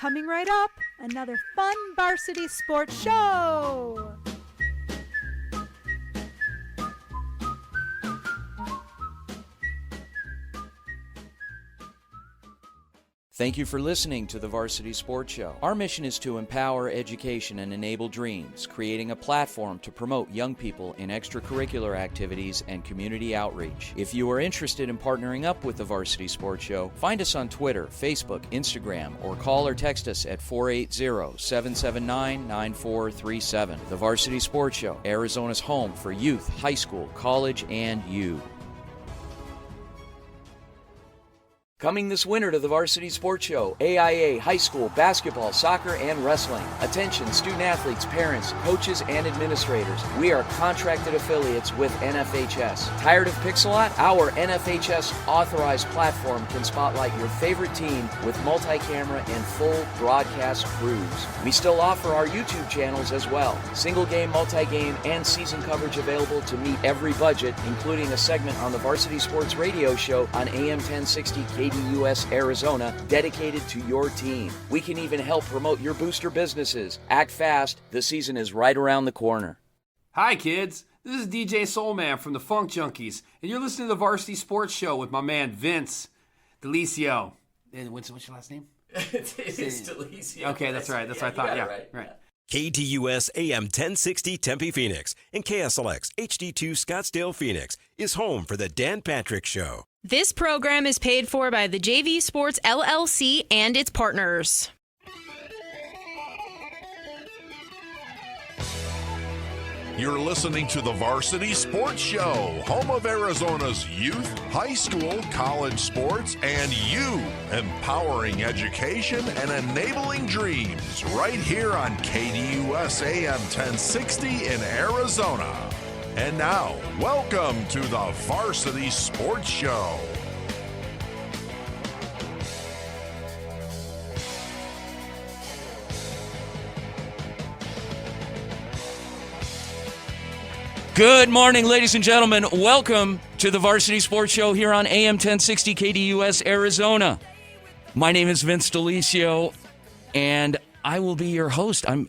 Coming right up, another fun Varsity Sports Show. Thank you for listening to the Varsity Sports Show. Our mission is to empower education and enable dreams, creating a platform to promote young people in extracurricular activities and community outreach. If you are interested in partnering up with the Varsity Sports Show, find us on Twitter, Facebook, Instagram, or call or text us at 480-779-9437. The Varsity Sports Show, Arizona's home for youth, high school, college, and you. Coming this winter to the Varsity Sports Show, AIA, high school, basketball, soccer, and wrestling. Attention, student-athletes, parents, coaches, and administrators. We are contracted affiliates with NFHS. Tired of Pixelot? Our NFHS authorized platform can spotlight your favorite team with multi-camera and full broadcast crews. We still offer our YouTube channels as well. Single game, multi-game, and season coverage available to meet every budget, including a segment on the Varsity Sports Radio Show on AM 1060 KDUS Arizona, dedicated to your team. We can even help promote your booster businesses. Act fast. The season is right around the corner. Hi, kids. This is DJ Soulman from the Funk Junkies, and you're listening to the Varsity Sports Show with my man Vince Delicio. And what's your last name? It's Delicio. Okay, that's right. That's what I thought. Yeah, right. KDUS AM 1060 Tempe Phoenix and KSLX HD2 Scottsdale Phoenix is home for the Dan Patrick Show. This program is paid for by the JV Sports LLC and its partners. You're listening to the Varsity Sports Show, home of Arizona's youth, high school, college sports, and you, empowering education and enabling dreams, right here on KDUS AM 1060 in Arizona. And now, welcome to the Varsity Sports Show. Good morning, ladies and gentlemen. Welcome to the Varsity Sports Show here on AM 1060 KDUS Arizona. My name is Vince Delicio, and I will be your host. I've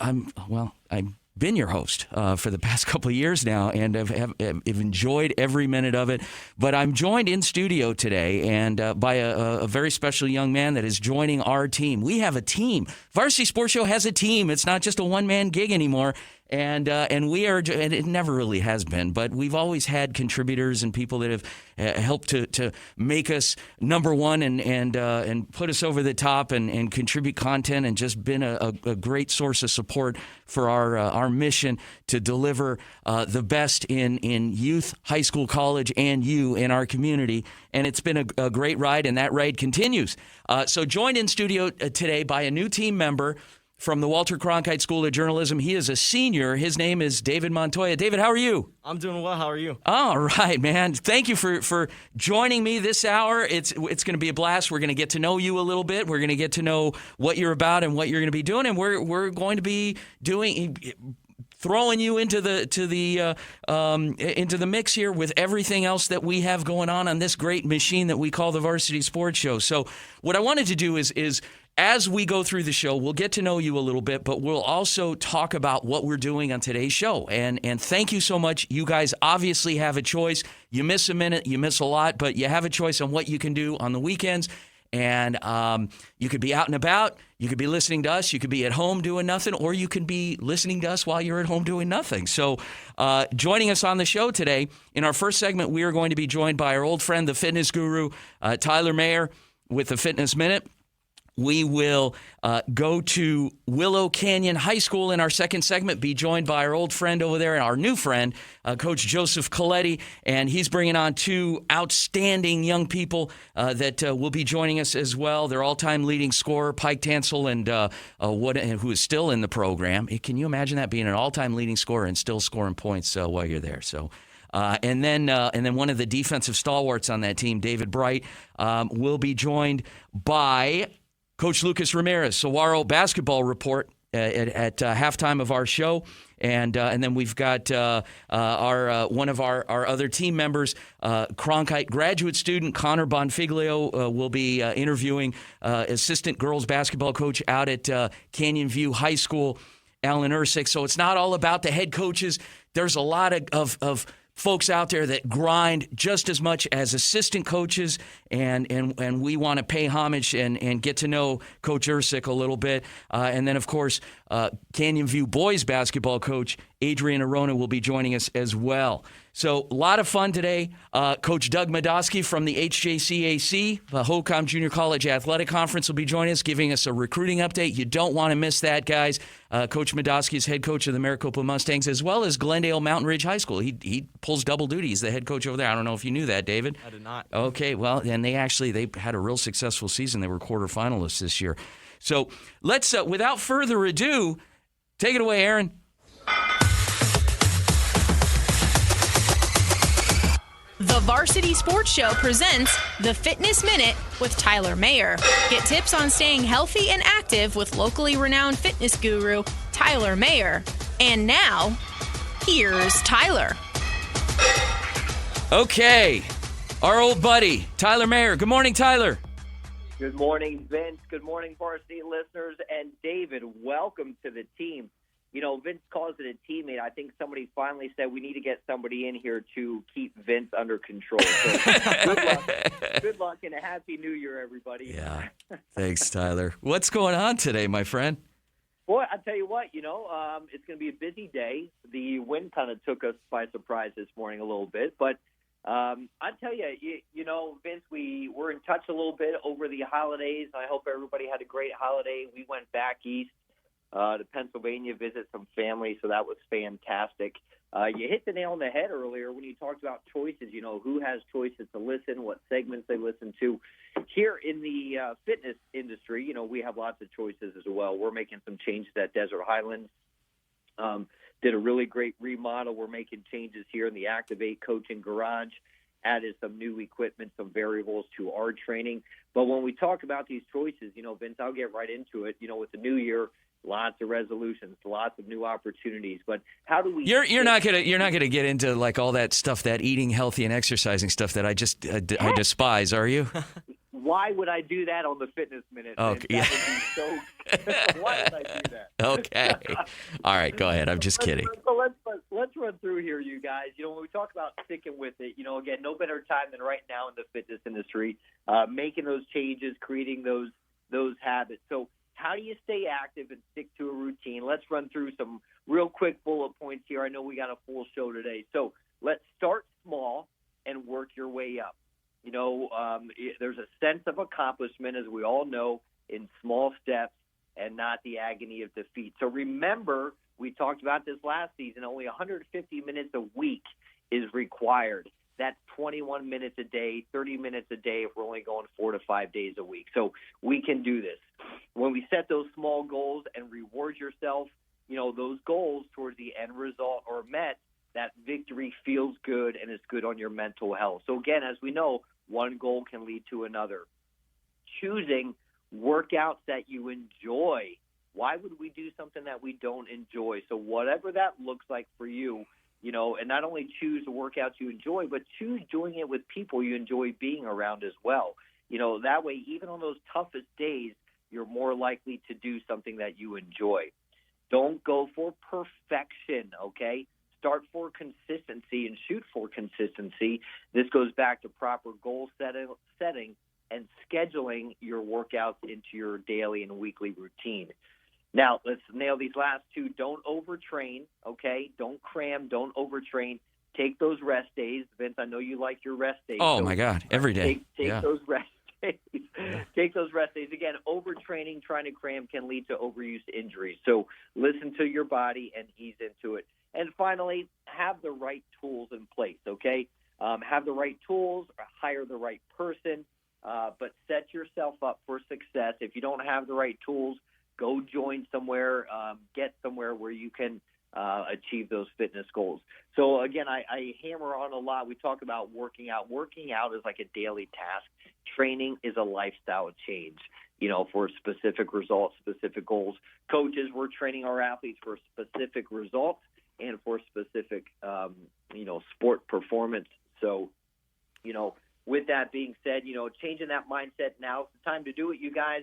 been your host for the past couple of years now, and have enjoyed every minute of it. But I'm joined in studio today and by a very special young man that is joining our team. We have a team. Varsity Sports Show has a team. It's not just a one-man gig anymore. And we are, and it never really has been, but we've always had contributors and people that have helped to make us number one and put us over the top and contribute content and just been a great source of support for our mission to deliver the best in youth, high school, college, and you in our community. And it's been a great ride, and that ride continues. So joined in studio today by a new team member from the Walter Cronkite School of Journalism. He is a senior. His name is David Montoya. David, how are you? I'm doing well. How are you? All right, man. Thank you for joining me this hour. It's going to be a blast. We're going to get to know you a little bit. We're going to get to know what you're about and what you're going to be doing, and we're going to be throwing you into the mix here with everything else that we have going on this great machine that we call the Varsity Sports Show. So what I wanted to do is as we go through the show, we'll get to know you a little bit, but we'll also talk about what we're doing on today's show. And thank you so much. You guys obviously have a choice. You miss a minute, you miss a lot, but you have a choice on what you can do on the weekends. And you could be out and about. You could be listening to us. You could be at home doing nothing, or you could be listening to us while you're at home doing nothing. So joining us on the show today, in our first segment, we are going to be joined by our old friend, the fitness guru, Tyler Mayer, with the Fitness Minute. We will go to Willow Canyon High School in our second segment, be joined by our old friend over there and our new friend, Coach Joseph Coletti, and he's bringing on two outstanding young people that will be joining us as well. Their all-time leading scorer, Pike Tansel, and who is still in the program. Can you imagine that, being an all-time leading scorer and still scoring points while you're there? So. And then one of the defensive stalwarts on that team, David Bright, will be joined by Coach Lucas Ramirez, Saguaro basketball report at halftime of our show. And then we've got our one of our other team members, Cronkite graduate student Connor Bonfiglio, will be interviewing assistant girls basketball coach out at Canyon View High School, Alan Ersick. So it's not all about the head coaches. There's a lot of folks out there that grind just as much as assistant coaches, and we want to pay homage and get to know Coach Ersick a little bit. And then, of course, Canyon View boys basketball coach Adrian Arona will be joining us as well. So a lot of fun today. Coach Doug Madosky from the HJCAC, the HOCOM Junior College Athletic Conference, will be joining us, giving us a recruiting update. You don't want to miss that, guys. Coach Madosky is head coach of the Maricopa Mustangs, as well as Glendale Mountain Ridge High School. He pulls double duty. He's the head coach over there. I don't know if you knew that, David. I did not. Okay, well, and they had a real successful season. They were quarterfinalists this year. So let's, without further ado, take it away, Aaron. The Varsity Sports Show presents the Fitness Minute with Tyler Mayer. Get tips on staying healthy and active with locally renowned fitness guru Tyler Mayer. And now, here's Tyler. Okay, our old buddy, Tyler Mayer. Good morning, Tyler. Good morning, Vince. Good morning, Varsity listeners. And David, welcome to the team. You know, Vince calls it a teammate. I think somebody finally said we need to get somebody in here to keep Vince under control. So good luck, and a happy New Year, everybody. Yeah, thanks, Tyler. What's going on today, my friend? Boy, I tell you what, it's going to be a busy day. The wind kind of took us by surprise this morning a little bit. But I tell you, Vince, we were in touch a little bit over the holidays. I hope everybody had a great holiday. We went back east to Pennsylvania, visit some family, so that was fantastic. You hit the nail on the head earlier when you talked about choices, who has choices to listen, what segments they listen to. Here in the fitness industry, we have lots of choices as well. We're making some changes at Desert Highlands. Did a really great remodel. We're making changes here in the Activate Coaching Garage, added some new equipment, some variables to our training. But when we talk about these choices, Vince, I'll get right into it. With the new year, lots of resolutions, lots of new opportunities. But how do we? You're not gonna get into like all that stuff, that eating healthy and exercising stuff that I despise, are you? Why would I do that on the Fitness Minute? Okay, yeah. Why would I do that? Okay. All right, go ahead. I'm just kidding. So let's run through here, you guys. When we talk about sticking with it, again, no better time than right now in the fitness industry, making those changes, creating those habits. So how do you stay active and stick to a routine? Let's run through some real quick bullet points here. I know we got a full show today. So let's start small and work your way up. There's a sense of accomplishment, as we all know, in small steps and not the agony of defeat. So remember, we talked about this last season, only 150 minutes a week is required. That's 21 minutes a day, 30 minutes a day if we're only going 4 to 5 days a week. So we can do this. When we set those small goals and reward yourself, those goals towards the end result are met, that victory feels good and is good on your mental health. So again, as we know, one goal can lead to another. Choosing workouts that you enjoy. Why would we do something that we don't enjoy? So whatever that looks like for you, and not only choose the workouts you enjoy, but choose doing it with people you enjoy being around as well. That way, even on those toughest days, you're more likely to do something that you enjoy. Don't go for perfection, okay? Start for consistency and shoot for consistency. This goes back to proper goal setting and scheduling your workouts into your daily and weekly routine. Now, let's nail these last two. Don't overtrain, okay? Don't cram. Don't overtrain. Take those rest days. Vince, I know you like your rest days. Oh, so my God, every day. Take yeah. those rest days. Take those rest days. Again, overtraining, trying to cram can lead to overuse injuries. So listen to your body and ease into it. And finally, have the right tools in place, okay? Have the right tools, or hire the right person, but set yourself up for success. If you don't have the right tools, go join somewhere, get somewhere where you can achieve those fitness goals. So again, I hammer on a lot. We talk about working out. Working out is like a daily task. Training is a lifestyle change, for specific results, specific goals. Coaches, we're training our athletes for specific results and for specific, sport performance. So, with that being said, changing that mindset now, it's the time to do it, you guys.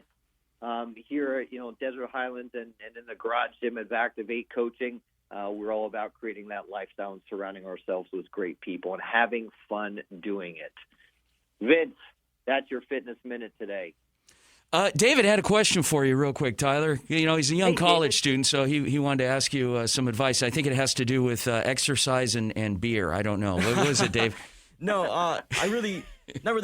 Here at, Desert Highlands and in the garage gym at Activate Coaching, we're all about creating that lifestyle and surrounding ourselves with great people and having fun doing it. Vince, that's your fitness minute today. David had a question for you real quick, Tyler. He's a young college David. student, so he wanted to ask you some advice. I think it has to do with exercise and beer. I don't know. What was it, Dave? No, not really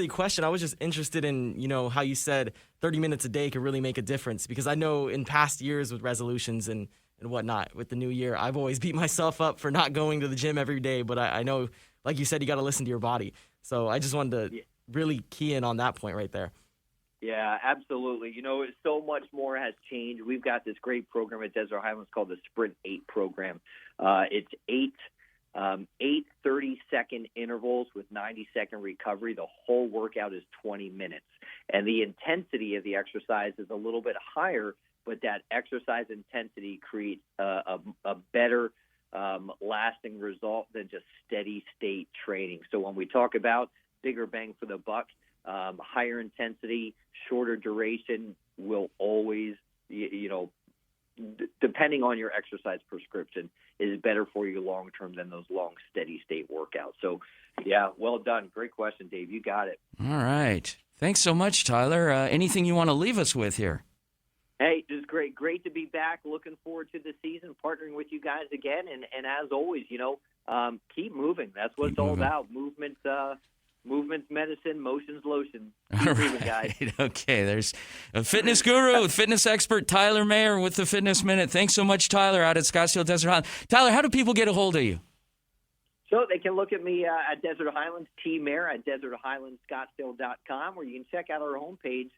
a question. I was just interested in, how you said 30 minutes a day could really make a difference, because I know in past years with resolutions and whatnot, with the new year, I've always beat myself up for not going to the gym every day, but I know, like you said, you got to listen to your body. So I just wanted to really key in on that point right there. Yeah, absolutely. So much more has changed. We've got this great program at Desert Highlands called the Sprint 8 program. It's 8 30-second intervals with 90-second recovery. The whole workout is 20 minutes. And the intensity of the exercise is a little bit higher, but that exercise intensity creates a better lasting result than just steady-state training. So when we talk about bigger bang for the buck, higher intensity, shorter duration will always, depending on your exercise prescription, is better for you long term than those long steady state workouts. So, yeah, well done. Great question, Dave. You got it. All right. Thanks so much, Tyler. Anything you want to leave us with here? Hey, it was great. Great to be back. Looking forward to the season, partnering with you guys again. And as always, keep moving. That's what it's all about. Movement's medicine, motion's lotion. Keep moving, guys. Okay, there's a fitness guru, fitness expert, Tyler Mayer with the Fitness Minute. Thanks so much, Tyler, out at Scottsdale Desert Highlands. Tyler, how do people get a hold of you? So they can look at me at Desert Highlands, T-Mayor at deserthighlandsscottsdale.com, or you can check out our homepage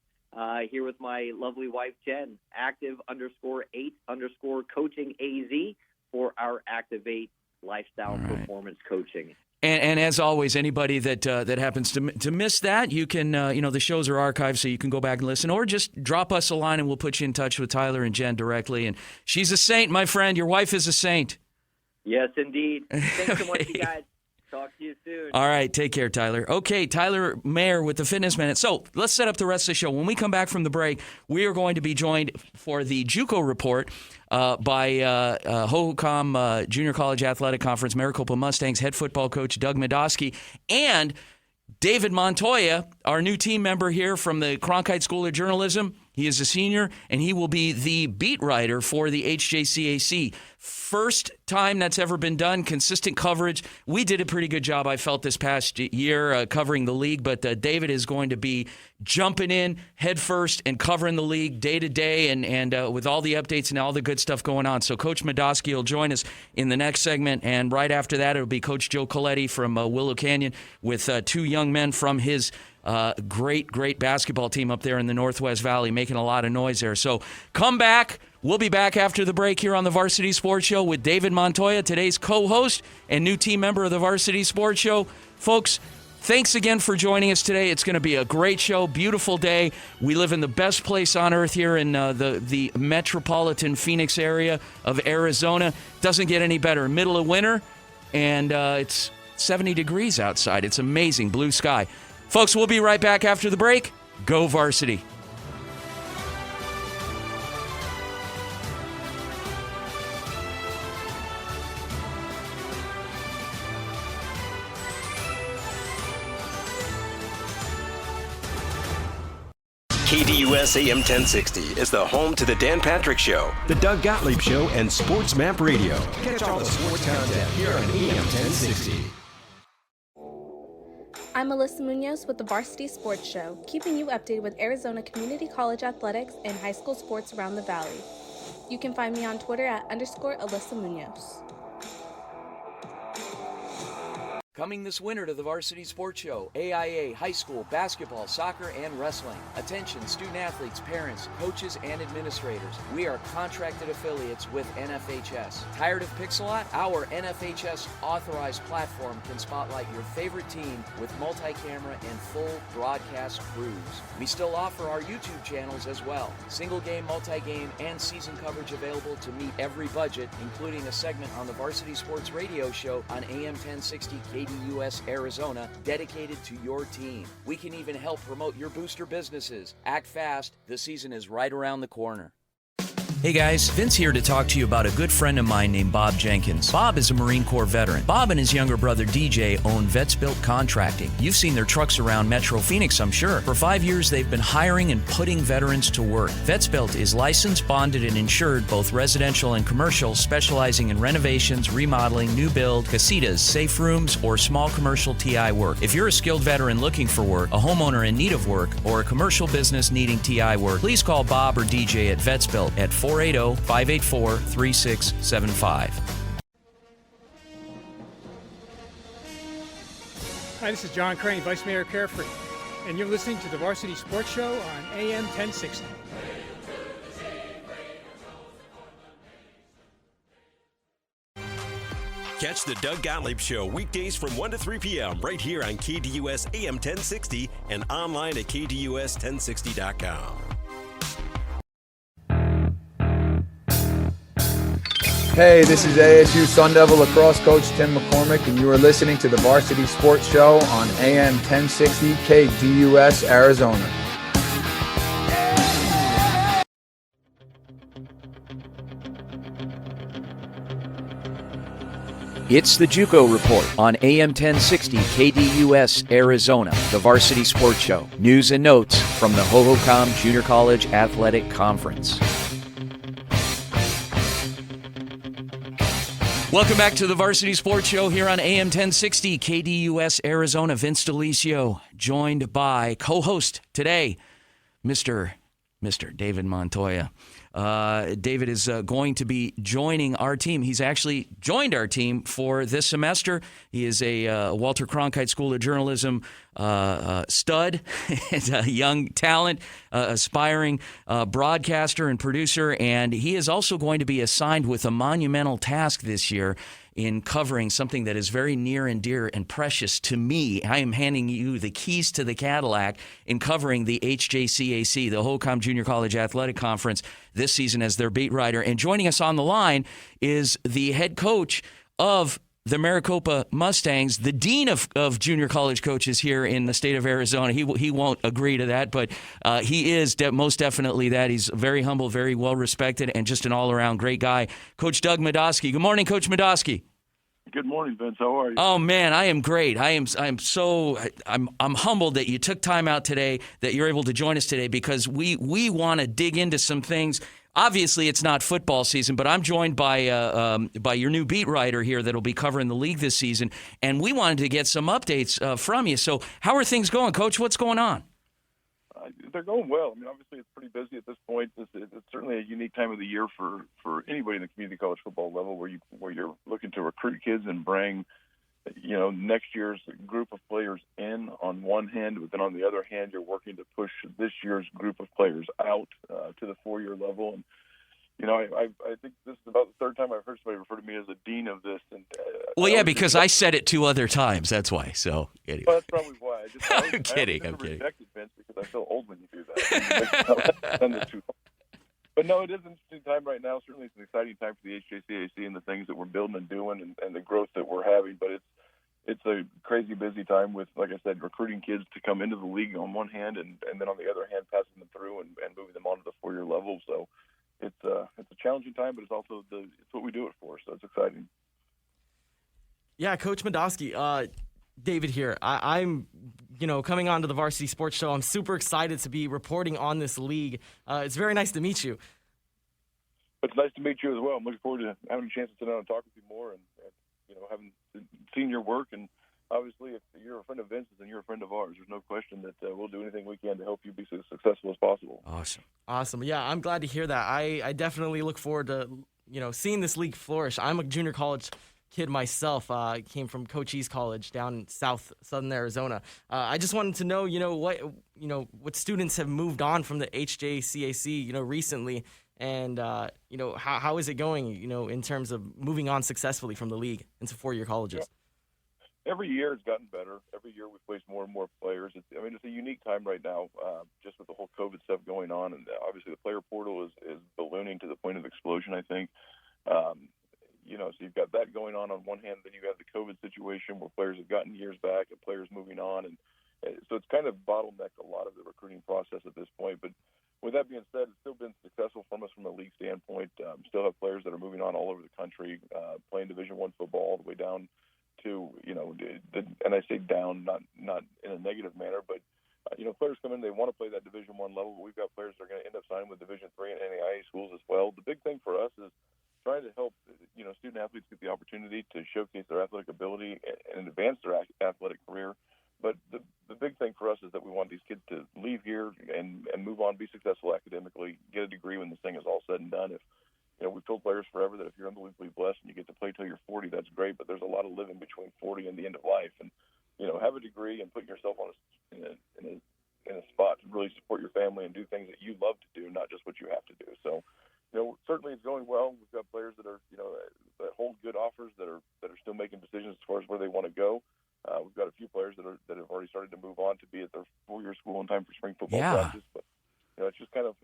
here with my lovely wife, Jen, active_8_coaching AZ for our Activate lifestyle performance coaching. And as always, anybody that happens to miss that, you can, the shows are archived, so you can go back and listen, or just drop us a line and we'll put you in touch with Tyler and Jen directly. And she's a saint, my friend. Your wife is a saint. Yes, indeed. Thanks so much, you guys. Talk to you soon. All right. Take care, Tyler. Okay, Tyler Mayer with the Fitness Minute. So let's set up the rest of the show. When we come back from the break, we are going to be joined for the JUCO Report by Hohokam Junior College Athletic Conference Maricopa Mustangs head football coach Doug Medoski and David Montoya, our new team member here from the Cronkite School of Journalism. He is a senior, and he will be the beat writer for the HJCAC. First time that's ever been done, consistent coverage. We did a pretty good job, I felt, this past year covering the league, but David is going to be jumping in head first and covering the league day to day and with all the updates and all the good stuff going on. So Coach Medoski will join us in the next segment, and right after that, it'll be Coach Joe Coletti from Willow Canyon with two young men from his great basketball team up there in the Northwest Valley, making a lot of noise there. So come back. We'll be back after the break here on the Varsity Sports Show with David Montoya, today's co-host and new team member of the Varsity Sports Show. Folks, thanks again for joining us today. It's going to be a great show, beautiful day. We live in the best place on earth here in the metropolitan Phoenix area of Arizona. Doesn't get any better. Middle of winter, and it's 70 degrees outside. It's amazing, blue sky. Folks, we'll be right back after the break. Go Varsity. KDUS AM 1060 is the home to the Dan Patrick Show, the Doug Gottlieb Show, and Sports Map Radio. Catch all the sports content here on AM 1060. I'm Alyssa Munoz with the Varsity Sports Show, keeping you updated with Arizona Community College athletics and high school sports around the valley. You can find me on Twitter at _Alyssa Munoz. Coming this winter to the Varsity Sports Show, AIA, high school, basketball, soccer, and wrestling. Attention, student-athletes, parents, coaches, and administrators. We are contracted affiliates with NFHS. Tired of Pixelot? Our NFHS authorized platform can spotlight your favorite team with multi-camera and full broadcast crews. We still offer our YouTube channels as well. Single game, multi-game, and season coverage available to meet every budget, including a segment on the Varsity Sports Radio Show on AM 1060 KDUS Arizona, dedicated to your team. We can even help promote your booster businesses. Act fast. The season is right around the corner. Hey guys, Vince here to talk to you about a good friend of mine named Bob Jenkins. Bob is a Marine Corps veteran. Bob and his younger brother DJ own Vets Built Contracting. You've seen their trucks around Metro Phoenix, I'm sure. For 5 years, they've been hiring and putting veterans to work. Vets Built is licensed, bonded, and insured, both residential and commercial, specializing in renovations, remodeling, new build, casitas, safe rooms, or small commercial TI work. If you're a skilled veteran looking for work, a homeowner in need of work, or a commercial business needing TI work, please call Bob or DJ at Vets Built at 480-584-3675. Hi, this is John Crane, Vice Mayor of Carefree, and you're listening to the Varsity Sports Show on AM 1060. Catch the Doug Gottlieb Show weekdays from 1 to 3 p.m. right here on KDUS AM 1060 and online at KDUS1060.com. Hey, this is ASU Sun Devil lacrosse coach Tim McCormick, and you are listening to the Varsity Sports Show on AM 1060 KDUS Arizona. It's the JUCO Report on AM 1060 KDUS Arizona, the Varsity Sports Show. News and notes from the Hohokam Junior College Athletic Conference. Welcome back to the Varsity Sports Show here on AM 1060 KDUS Arizona. Vince DeLisio, joined by co-host today, Mr. David Montoya. David is going to be joining our team. He's actually joined our team for this semester. He is a Walter Cronkite School of Journalism stud, and a young talent, aspiring broadcaster and producer, and he is also going to be assigned with a monumental task this year in covering something that is very near and dear and precious to me. I am handing you the keys to the Cadillac in covering the HJCAC, the Hohokam Junior College Athletic Conference, this season as their beat writer. And joining us on the line is the head coach of the Maricopa Mustangs, the dean of junior college coaches here in the state of Arizona. He won't agree to that, but he is most definitely that. He's very humble, very well-respected, and just an all-around great guy. Coach Doug Madosky. Good morning, Coach Madosky. Good morning, Vince. How are you? Oh man, I am great. I'm humbled that you took time out today, that you're able to join us today, because we want to dig into some things. Obviously, it's not football season, but I'm joined by your new beat writer here that'll be covering the league this season, and we wanted to get some updates from you. So, how are things going, Coach? What's going on? They're going well. I mean, obviously, it's pretty busy at this point. It's certainly a unique time of the year for anybody in the community college football level, where you're looking to recruit kids and bring, next year's group of players in on one hand, but then on the other hand, you're working to push this year's group of players out to the 4-year level. And I think this is about the third time I've heard somebody refer to me as the dean of this. And well, yeah, because I said it 2 other times. That's why. So anyway. Well, that's probably why. I'm kidding. I'm rejected, Vince, because I feel old when you do that. I've done this too long. But no, it is an interesting time right now. Certainly, it's an exciting time for the HJCAC and the things that we're building and doing, and the growth that we're having. But it's a crazy busy time with, like I said, recruiting kids to come into the league on one hand, and then on the other hand, passing them through and moving them on to the 4-year level. So it's a challenging time, but it's also it's what we do it for. So it's exciting. Yeah, Coach Madosky, David here. I'm coming on to the Varsity Sports Show. I'm super excited to be reporting on this league. It's very nice to meet you. It's nice to meet you as well. I'm looking forward to having a chance to sit down and talk with you more, and having seen your work. And obviously, if you're a friend of Vince's, then you're a friend of ours. There's no question that we'll do anything we can to help you be as successful as possible. Awesome. Yeah, I'm glad to hear that. I definitely look forward to seeing this league flourish. I'm a junior college kid myself. Came from Cochise College down in southern Arizona. I just wanted to know, what students have moved on from the HJCAC, recently, and how is it going, in terms of moving on successfully from the league into four-year colleges? Every year it's gotten better. Every year we place more and more players. It's a unique time right now, just with the whole COVID stuff going on, and obviously the player portal is ballooning to the point of explosion, I think. So you've got that going on one hand, then you have the COVID situation where players have gotten years back and players moving on, and so it's kind of bottlenecked a lot of the recruiting process at this point. But with that being said, it's still been successful from us from a league standpoint. Still have players that are moving on all over the country, playing Division I football all the way down to, and I say down, not in a negative manner, but players come in, they want to play that Division I level, but we've got players that are going to end up signing with Division III and NAIA schools as well. The big thing for us is trying to help, student athletes get the opportunity to showcase their athletic ability and advance their athletic career. But the big thing for us is that we want these kids to leave here and move on, be successful academically, get a degree when this thing is all said and done. We've told players forever that if you're unbelievably blessed and you get to play till you're 40, that's great, but there's a lot of living between 40 and the end of life. And, have a degree and put yourself in a spot to really support your family and do things that you love to do, not just what you have to do. So, certainly it's going well. We've got players that are, that hold good offers, that are still making decisions as far as where they want to go. We've got a few players that have already started to move on to be at their four-year school in time for spring football practice. But it's just kind of,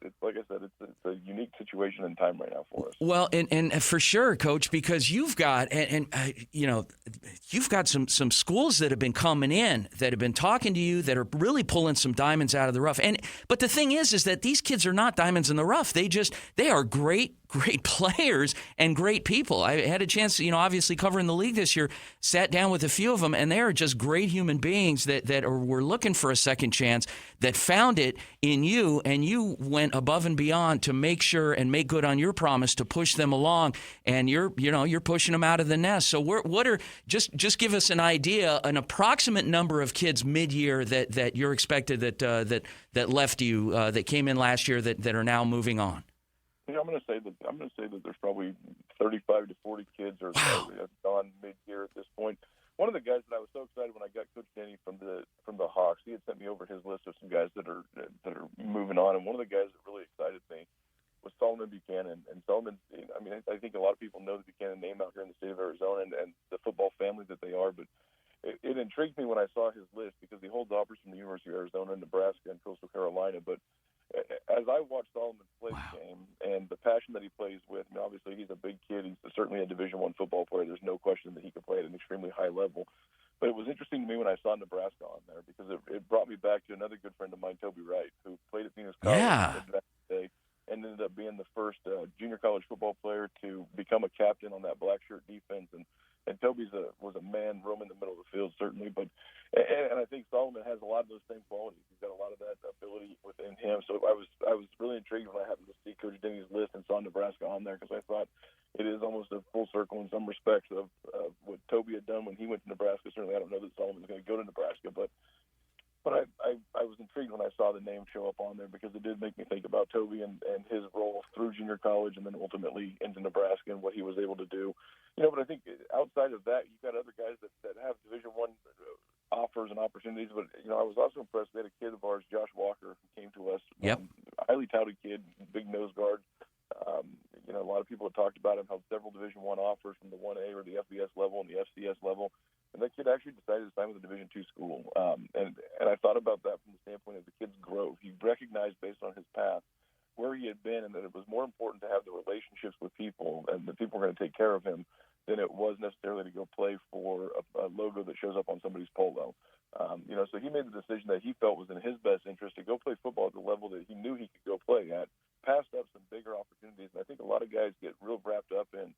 it's like I said, it's a unique situation and time right now for us. Well, and for sure, Coach, because you've got you've got some schools that have been coming in, that have been talking to you, that are really pulling some diamonds out of the rough. But the thing is that these kids are not diamonds in the rough. They are great players and great people. I had a chance, obviously covering the league this year, sat down with a few of them, and they are just great human beings that were looking for a second chance, that found it in you, and you went above and beyond to make sure and make good on your promise to push them along, and you're pushing them out of the nest. So just give us an idea, an approximate number of kids mid-year that you're expected that left you, that came in last year that are now moving on. I'm going to say that there's probably 35 to 40 kids are gone mid-year at this point. One of the guys that I was so excited when I got Coach Denny from the Hawks, he had sent me over his list of some guys that are moving on, and one of the guys that really excited me was Solomon Buchanan. And Solomon, I think a lot of people know the Buchanan name out here in the state of Arizona and the football family that they are, but it intrigued me when I saw his list because he holds offers from the University of Arizona, Nebraska, and Coastal Carolina. But as I watched Solomon play the game and the passion that he plays with, obviously he's a big kid. He's certainly a Division I football player. There's no question that he can play at an extremely high level. But it was interesting to me when I saw Nebraska on there because it brought me back to another good friend of mine, Toby Wright, who played at Phoenix College and ended up being the first junior college football player to become a captain on that black shirt defense. And Toby was a man roaming the middle of the field, certainly. But and I think Solomon has a lot of those same qualities. He's got a lot of that ability within him. So I was really intrigued when I happened to see Coach Denny's list and saw Nebraska on there because I thought it is almost a full circle in some respects of what Toby had done when he went to Nebraska. Certainly, I don't know that Solomon's going to go to Nebraska, but I was intrigued when I saw the name show up on there because it did make me think about Toby and his role through junior college and then ultimately into Nebraska and what he was able to do. But I think outside of that, you've got other guys that have Division I offers and opportunities. But, I was also impressed. We had a kid of ours, Josh Walker, who came to us. Highly touted kid, big nose guard. A lot of people have talked about him, held several Division I offers from the 1A or the FBS level and the FCS level. And that kid actually decided to sign with a Division II school. And I thought about that from the standpoint of the kid's growth. He recognized based on his path where he had been and that it was more important to have the relationships with people and that people were going to take care of him than it was necessarily to go play for a logo that shows up on somebody's polo. So he made the decision that he felt was in his best interest to go play football at the level that he knew he could go play at, passed up some bigger opportunities. And I think a lot of guys get real wrapped up in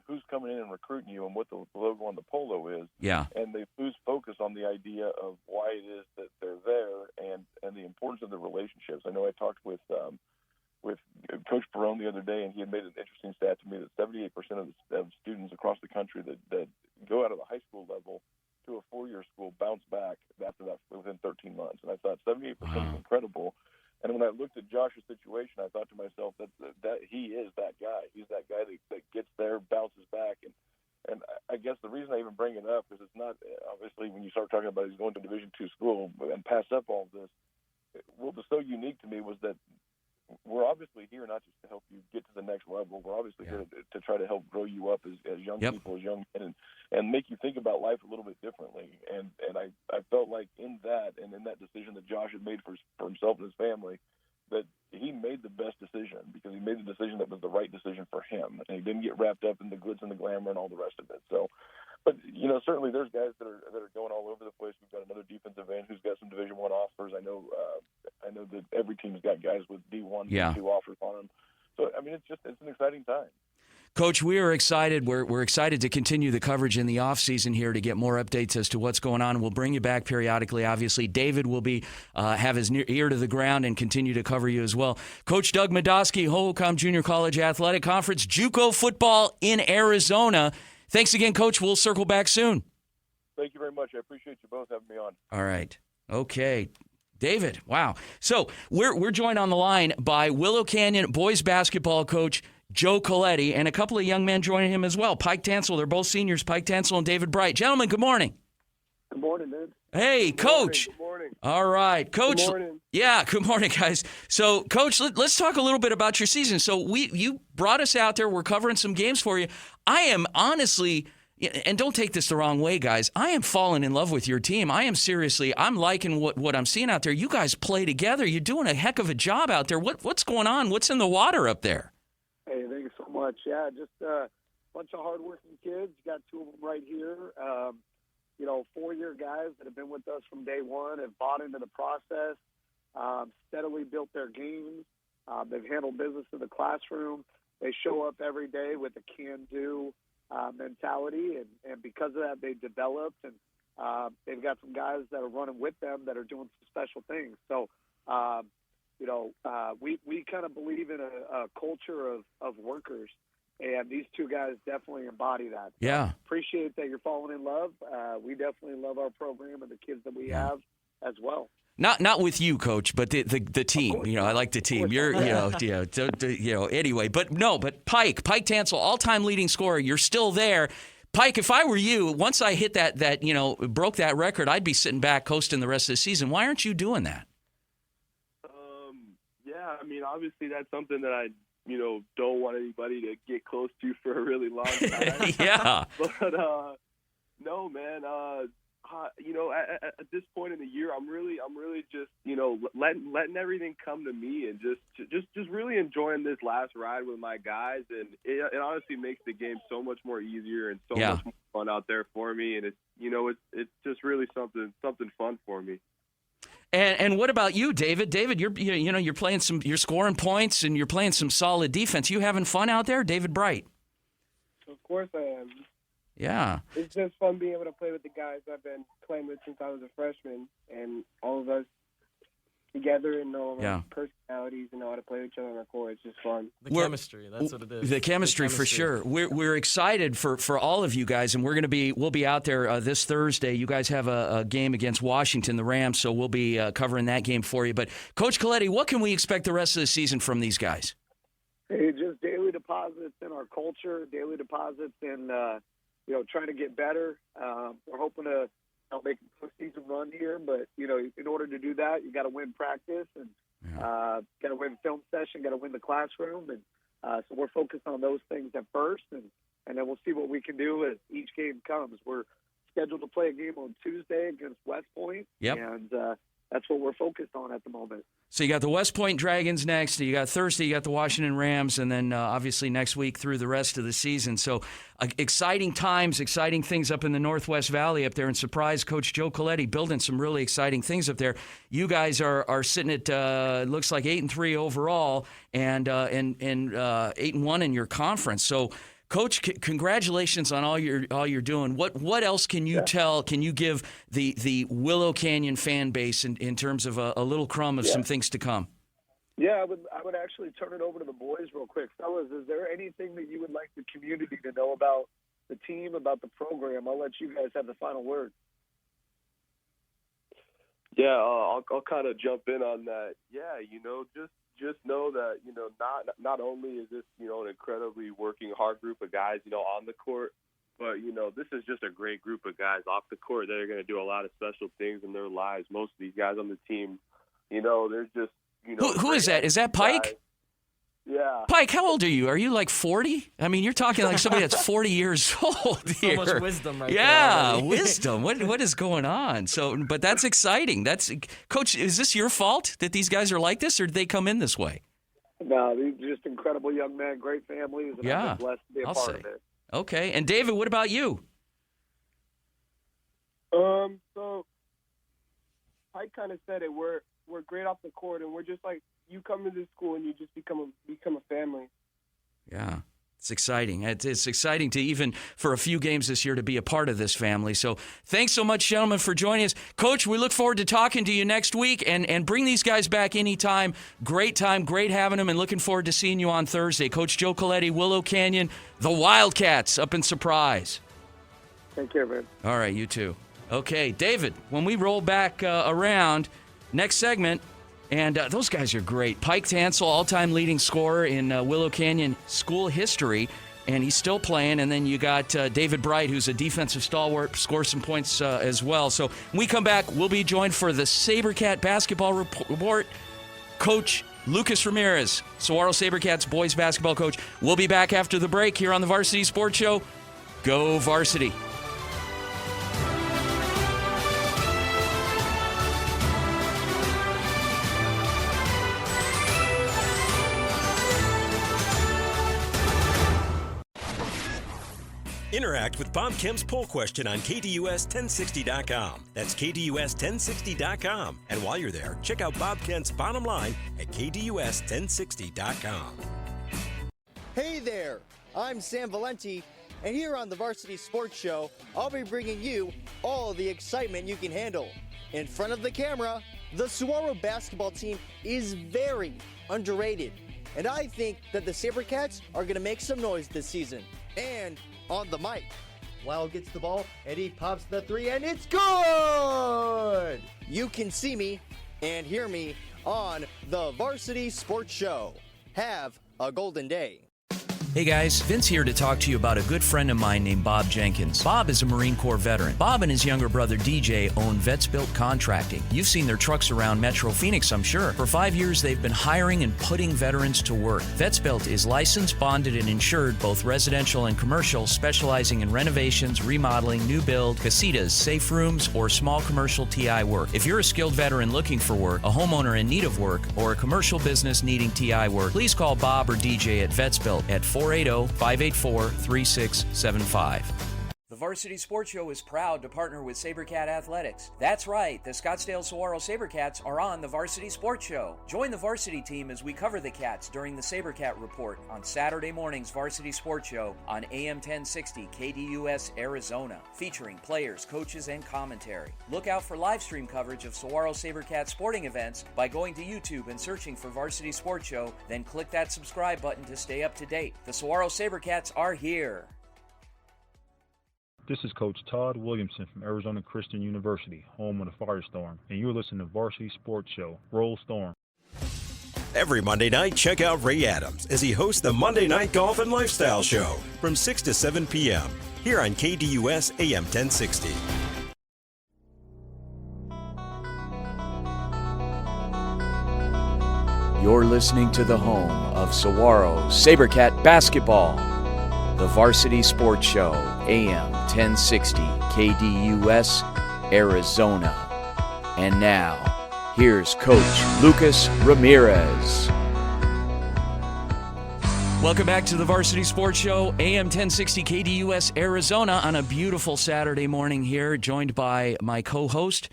who's coming in and recruiting you and what the logo on the polo is. Yeah. And they lose focus on the idea of why it is that they're there and the importance of the relationships. I know I talked with Coach Perone the other day, and he had made an interesting stat to me that 78% of students across the country that go out of the high school level to a four-year school bounce back after that within 13 months. And I thought 78% is incredible. And when I looked at Josh's situation, I thought to myself that he is that guy. He's that guy that gets there, bounces back, and talking about he's going to Division II school and pass up all of this. What was so unique to me was that we're obviously here not just to help you get to the next level. We're obviously here to try to help grow you up as young people, as young men, and make you think about life a little bit differently. And I felt like in that and in that decision that Josh had made for himself and his family, that he made the best decision because he made the decision that was the right decision for him. And he didn't get wrapped up in the glitz and the glamour and all the rest of it. So, but, certainly there's guys that are going all over the place. We've got another defensive end who's got some Division I offers. I know that every team's got guys with D1, D2 offers on them. So, I mean, it's an exciting time. Coach, we are excited. We're excited to continue the coverage in the offseason here to get more updates as to what's going on. We'll bring you back periodically. Obviously, David will be have his ear to the ground and continue to cover you as well. Coach Doug Madosky, Hohokam Junior College Athletic Conference, JUCO football in Arizona. Thanks again, Coach. We'll circle back soon. Thank you very much. I appreciate you both having me on. All right. Okay. David, wow. So we're joined on the line by Willow Canyon boys basketball coach Joe Coletti, and a couple of young men joining him as well. Pike Tansel, they're both seniors, Pike Tansel and David Bright. Gentlemen, good morning. Good morning, man. Hey, good Coach. Good morning. All right, Coach. Good morning. Yeah, good morning, guys. So, Coach, let's talk a little bit about your season. So you brought us out there. We're covering some games for you. I am honestly, and don't take this the wrong way, guys, I am falling in love with your team. I'm liking what I'm seeing out there. You guys play together. You're doing a heck of a job out there. What's going on? What's in the water up there? Hey, thank you so much. Yeah, just a bunch of hardworking kids. Got two of them right here. 4-year guys that have been with us from day one, have bought into the process, steadily built their games. They've handled business in the classroom. They show up every day with a can-do mentality, and because of that, they've developed, and they've got some guys that are running with them that are doing some special things. So, we kind of believe in a culture of workers, and these two guys definitely embody that. So yeah. Appreciate that you're falling in love. We definitely love our program and the kids that we have as well. Not with you, Coach, but the team. I like the team. You're, anyway. But Pike Tansel, all-time leading scorer. You're still there. Pike, if I were you, once I hit that broke that record, I'd be sitting back coasting the rest of the season. Why aren't you doing that? Yeah, I mean, obviously that's something that I, don't want anybody to get close to for a really long time. Yeah. But no, man. At this point in the year, I'm really just, letting everything come to me and just really enjoying this last ride with my guys, and it honestly makes the game so much more easier and so much more fun out there for me, and it's just really something fun for me. And what about you, David? David, you're playing you're scoring points and you're playing some solid defense. You having fun out there, David Bright? Of course I am. Yeah. It's just fun being able to play with the guys I've been playing with since I was a freshman, and all of us together and know our personalities and know how to play with each other on our court. It's just fun. The chemistry, that's what it is. The chemistry for sure. We're excited for all of you guys, and we'll be out there this Thursday. You guys have a game against Washington, the Rams, so we'll be covering that game for you. But Coach Coletti, what can we expect the rest of the season from these guys? Hey, just daily deposits in our culture, daily deposits in trying to get better. We're hoping to make a season run here, but in order to do that, you got to win practice and got to win film session, got to win the classroom, and so we're focused on those things at first, and then we'll see what we can do as each game comes. We're scheduled to play a game on Tuesday against West Point, and that's what we're focused on at the moment. So you got the West Point Dragons next. You got Thursday, you got the Washington Rams, and then obviously next week through the rest of the season. So exciting times, exciting things up in the Northwest Valley up there. And surprise, Coach Joe Coletti building some really exciting things up there. You guys are sitting at looks like 8-3 overall, and 8-1 in your conference. So, Coach, congratulations on all you're doing. What else can you tell? Can you give the Willow Canyon fan base in terms of a little crumb of some things to come? Yeah, I would actually turn it over to the boys real quick. Fellas, is there anything that you would like the community to know about the team, about the program? I'll let you guys have the final word. Yeah, I'll kind of jump in on that. Yeah, just know that, not only is this, an incredibly working hard group of guys, on the court, But, this is just a great group of guys off the court that are going to do a lot of special things in their lives. Most of these guys on the team, they're just, Who is that? Is that Pike? Guys. Yeah. Pike, how old are you? Are you like 40? I mean, you're talking like somebody that's 40 years old here. So much wisdom right there. Yeah, wisdom. What is going on? But that's exciting. Coach, is this your fault that these guys are like this, or did they come in this way? No, these are just incredible young men, great families, and I'm blessed to be a part of it. Okay. And David, what about you? So Pike kind of said it. We're great off the court, and we're just like, you come to this school and you just become a family. Yeah, it's exciting. It's exciting to even for a few games this year to be a part of this family. So thanks so much, gentlemen, for joining us. Coach, we look forward to talking to you next week, and bring these guys back anytime. Great time, great having them, and looking forward to seeing you on Thursday. Coach Joe Coletti, Willow Canyon, the Wildcats up in Surprise. Take care, man. All right, you too. Okay, David, when we roll back around, next segment, and those guys are great. Pike Tansel, all-time leading scorer in Willow Canyon school history, and he's still playing. And then you got David Bright, who's a defensive stalwart, scores some points as well. So when we come back, we'll be joined for the SaberCat basketball report. Coach Lucas Ramirez, Saguaro SaberCats boys basketball coach. We'll be back after the break here on the Varsity Sports Show. Go Varsity. Interact with Bob Kemp's poll question on KDUS1060.com. That's KDUS1060.com. And while you're there, check out Bob Kemp's bottom line at KDUS1060.com. Hey there, I'm Sam Valenti, and here on the Varsity Sports Show, I'll be bringing you all the excitement you can handle. In front of the camera, the Saguaro basketball team is very underrated, and I think that the SaberCats are going to make some noise this season. And on the mic, Lyle gets the ball and he pops the three and it's good! You can see me and hear me on the Varsity Sports Show. Have a golden day. Hey guys, Vince here to talk to you about a good friend of mine named Bob Jenkins. Bob is a Marine Corps veteran. Bob and his younger brother DJ own Vets Built Contracting. You've seen their trucks around Metro Phoenix, I'm sure. For 5 years, they've been hiring and putting veterans to work. Vets Built is licensed, bonded, and insured, both residential and commercial, specializing in renovations, remodeling, new build, casitas, safe rooms, or small commercial TI work. If you're a skilled veteran looking for work, a homeowner in need of work, or a commercial business needing TI work, please call Bob or DJ at Vets Built at 480-584-3675. The Varsity Sports Show is proud to partner with SaberCat Athletics. That's right, the Scottsdale Saguaro SaberCats are on the Varsity Sports Show. Join the varsity team as we cover the Cats during the SaberCat Report on Saturday morning's Varsity Sports Show on AM 1060 KDUS Arizona, featuring players, coaches, and commentary. Look out for live stream coverage of Saguaro SaberCat sporting events by going to YouTube and searching for Varsity Sports Show, then click that subscribe button to stay up to date. The Saguaro SaberCats are here. This is Coach Todd Williamson from Arizona Christian University, home of the Firestorm, and you're listening to Varsity Sports Show. Roll Storm. Every Monday night, check out Ray Adams as he hosts the Monday Night Golf and Lifestyle Show from 6 to 7 p.m. here on KDUS AM 1060. You're listening to the home of Saguaro SaberCat basketball. The Varsity Sports Show, AM 1060, KDUS, Arizona. And now, here's Coach Lucas Ramirez. Welcome back to the Varsity Sports Show, AM 1060, KDUS, Arizona, on a beautiful Saturday morning here, joined by my co-host,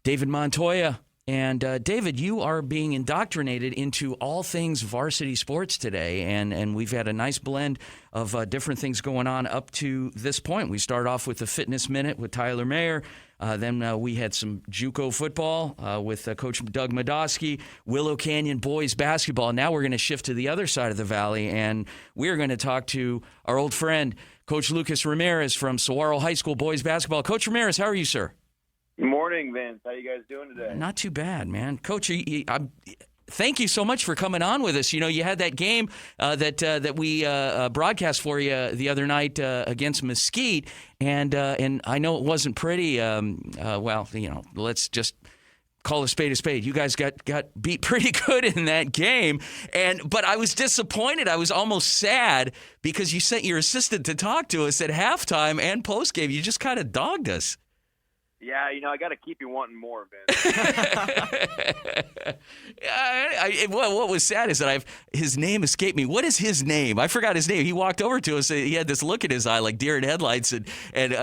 David Montoya. And David, you are being indoctrinated into all things varsity sports today, and we've had a nice blend of different things going on up to this point. We started off with the Fitness Minute with Tyler Mayer. Then we had some JUCO football with Coach Doug Madosky, Willow Canyon boys basketball. Now we're going to shift to the other side of the valley, and we're going to talk to our old friend, Coach Lucas Ramirez from Saguaro High School boys basketball. Coach Ramirez, how are you, sir? Good morning, Vince. How you guys doing today? Not too bad, man. Coach, thank you so much for coming on with us. You know, you had that game that we broadcast for you the other night against Mesquite, and I know it wasn't pretty. Well, you know, let's just call a spade. You guys got beat pretty good in that game, but I was disappointed. I was almost sad because you sent your assistant to talk to us at halftime and post game. You just kind of dogged us. Yeah, you know, I got to keep you wanting more, Vince. What was sad is that his name escaped me. What is his name? I forgot his name. He walked over to us. He had this look in his eye like deer in headlights, and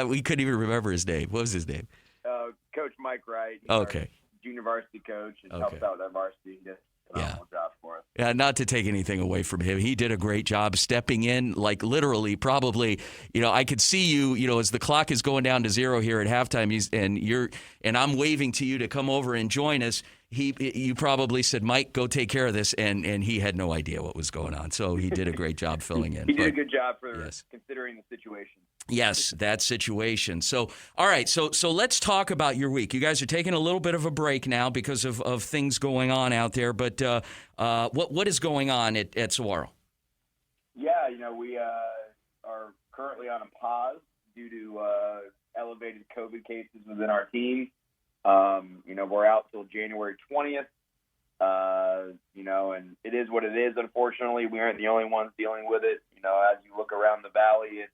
we couldn't even remember his name. What was his name? Coach Mike Wright. Okay. Junior varsity coach and helps out with our varsity. He does a phenomenal job for us. Yeah, not to take anything away from him. He did a great job stepping in, like literally, probably, you know, I could see you, you know, as the clock is going down to 0 here at halftime, and I'm waving to you to come over and join us. You probably said, Mike, go take care of this, and he had no idea what was going on. So he did a great job filling in. He did a good job for considering the situation. Yes, that situation. So, all right. So let's talk about your week. You guys are taking a little bit of a break now because of things going on out there. But what is going on at Saguaro? Yeah, you know, we are currently on a pause due to elevated COVID cases within our team. You know, we're out till January 20th. You know, and it is what it is. Unfortunately, we aren't the only ones dealing with it. You know, as you look around the valley,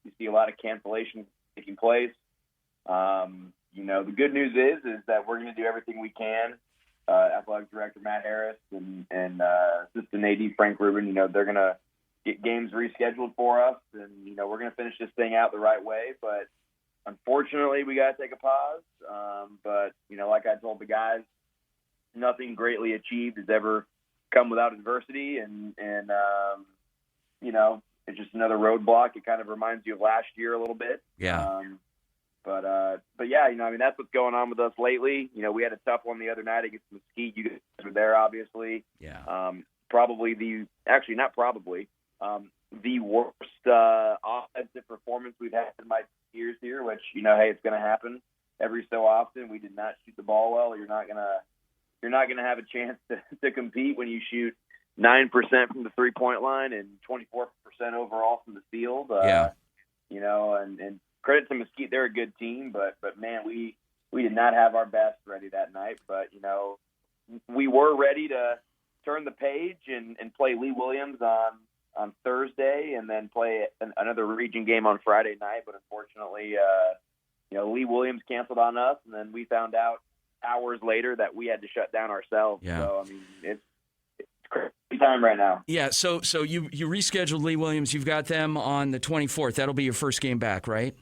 you see a lot of cancellations taking place. You know, the good news is that we're going to do everything we can. Athletic Director Matt Harris and Assistant AD Frank Rubin, you know, they're going to get games rescheduled for us, and you know, we're going to finish this thing out the right way. But unfortunately, we got to take a pause. But you know, like I told the guys, nothing greatly achieved has ever come without adversity, and you know, it's just another roadblock. It kind of reminds you of last year a little bit. Yeah. But yeah, you know, I mean, that's what's going on with us lately. You know, we had a tough one the other night against Mesquite. You guys were there, obviously. Yeah. The worst offensive performance we've had in my years here, which, you know, hey, it's going to happen every so often. We did not shoot the ball well. You're not gonna have a chance to compete when you shoot 9% from the 3-point line and 24% overall from the field. You know, and credit to Mesquite, they're a good team, but man, we did not have our best ready that night. But you know, we were ready to turn the page and play Lee Williams on Thursday, and then play another region game on Friday night. But unfortunately, you know, Lee Williams canceled on us, and then we found out hours later that we had to shut down ourselves. Yeah. So I mean, it's crazy time right now. Yeah. So you rescheduled Lee Williams. You've got them on the 24th. That'll be your first game back, right?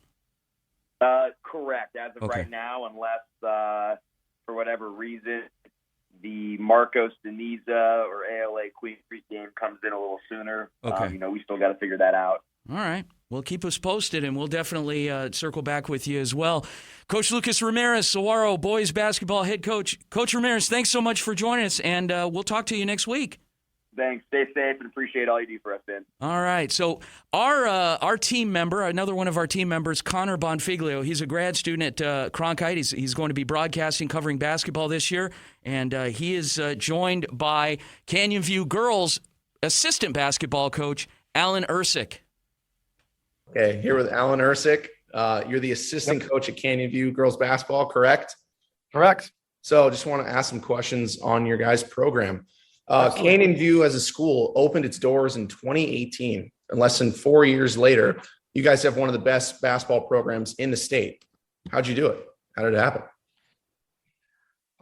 Correct. As of right now, unless for whatever reason the Marcos Deniza or ALA Queen Creek game comes in a little sooner. Okay. You know, we still got to figure that out. All right. Well, keep us posted, and we'll definitely circle back with you as well. Coach Lucas Ramirez, Saguaro boys basketball head coach. Coach Ramirez, thanks so much for joining us, and we'll talk to you next week. Thanks. Stay safe and appreciate all you do for us, Ben. All right. So our team member, another one of our team members, Connor Bonfiglio, he's a grad student at Cronkite. He's going to be broadcasting, covering basketball this year, and he is joined by Canyon View girls assistant basketball coach Alan Ersick. Okay, here with Alan Ersick. You're the assistant coach at Canyon View girls basketball, correct? Correct. So just want to ask some questions on your guys' program. Canyon View as a school opened its doors in 2018, and less than 4 years later, you guys have one of the best basketball programs in the state. How'd you do it? How did it happen?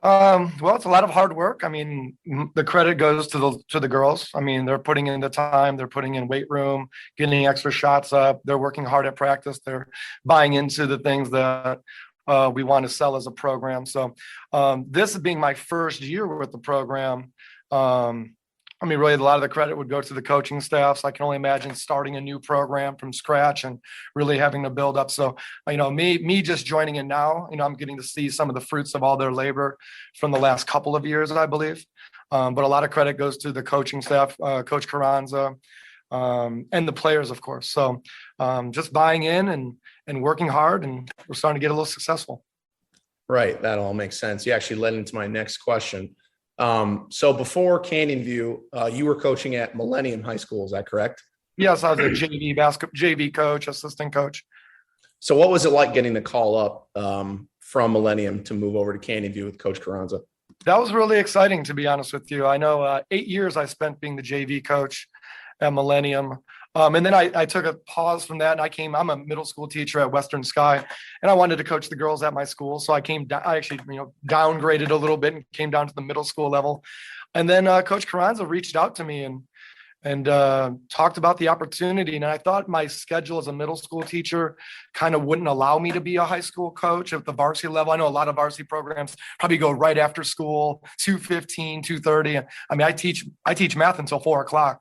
Well, it's a lot of hard work. I mean, the credit goes to the girls. I mean, they're putting in the time, they're putting in weight room, getting extra shots up. They're working hard at practice. They're buying into the things that we want to sell as a program. So this being my first year with the program, I mean, really, a lot of the credit would go to the coaching staff. So I can only imagine starting a new program from scratch and really having to build up. So, you know, me just joining in now, you know, I'm getting to see some of the fruits of all their labor from the last couple of years, I believe. But a lot of credit goes to the coaching staff, Coach Carranza, and the players, of course. So just buying in and working hard, and we're starting to get a little successful. Right. That all makes sense. You actually led into my next question. So before Canyon View, you were coaching at Millennium High School. Is that correct? Yes, I was a JV coach, assistant coach. So what was it like getting the call up from Millennium to move over to Canyon View with Coach Carranza? That was really exciting, to be honest with you. I know 8 years I spent being the JV coach at Millennium. And then I took a pause from that, and I'm a middle school teacher at Western Sky, and I wanted to coach the girls at my school. So I actually downgraded a little bit and came down to the middle school level. And then Coach Carranza reached out to me and talked about the opportunity. And I thought my schedule as a middle school teacher kind of wouldn't allow me to be a high school coach at the varsity level. I know a lot of varsity programs probably go right after school, 2:15, 2:30. I mean, I teach math until 4:00.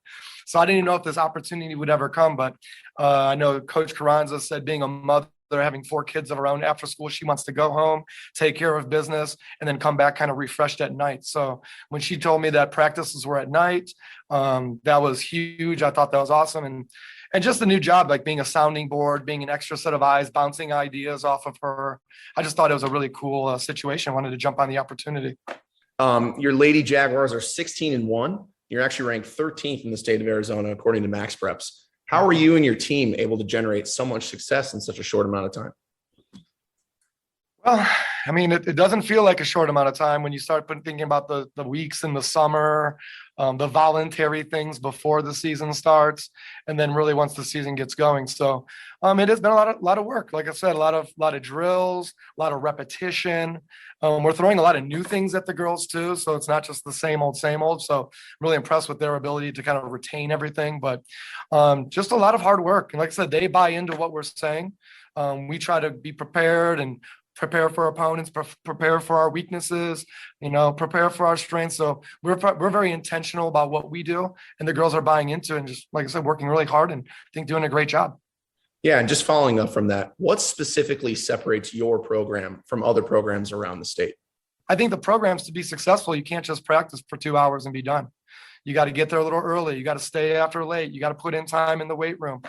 So I didn't even know if this opportunity would ever come, but I know Coach Carranza said, being a mother, having 4 kids of her own after school, she wants to go home, take care of business, and then come back kind of refreshed at night. So when she told me that practices were at night, that was huge. I thought that was awesome. And just the new job, like being a sounding board, being an extra set of eyes, bouncing ideas off of her. I just thought it was a really cool situation. I wanted to jump on the opportunity. Your Lady Jaguars are 16-1. You're actually ranked 13th in the state of Arizona, according to Max Preps. How are you and your team able to generate so much success in such a short amount of time? Well, I mean, it doesn't feel like a short amount of time when you start thinking about the weeks in the summer, the voluntary things before the season starts, and then really once the season gets going. So it has been a lot of work. Like I said, a lot of drills, a lot of repetition. We're throwing a lot of new things at the girls too, so it's not just the same old, same old. So I'm really impressed with their ability to kind of retain everything, but just a lot of hard work. And like I said, they buy into what we're saying. We try to be prepared and prepare for opponents, prepare for our weaknesses, prepare for our strengths. So we're very intentional about what we do, and the girls are buying into it and just, like I said, working really hard and I think doing a great job. Yeah, and just following up from that, what specifically separates your program from other programs around the state? I think the programs, to be successful, you can't just practice for 2 hours and be done. You got to get there a little early. You got to stay after late. You got to put in time in the weight room.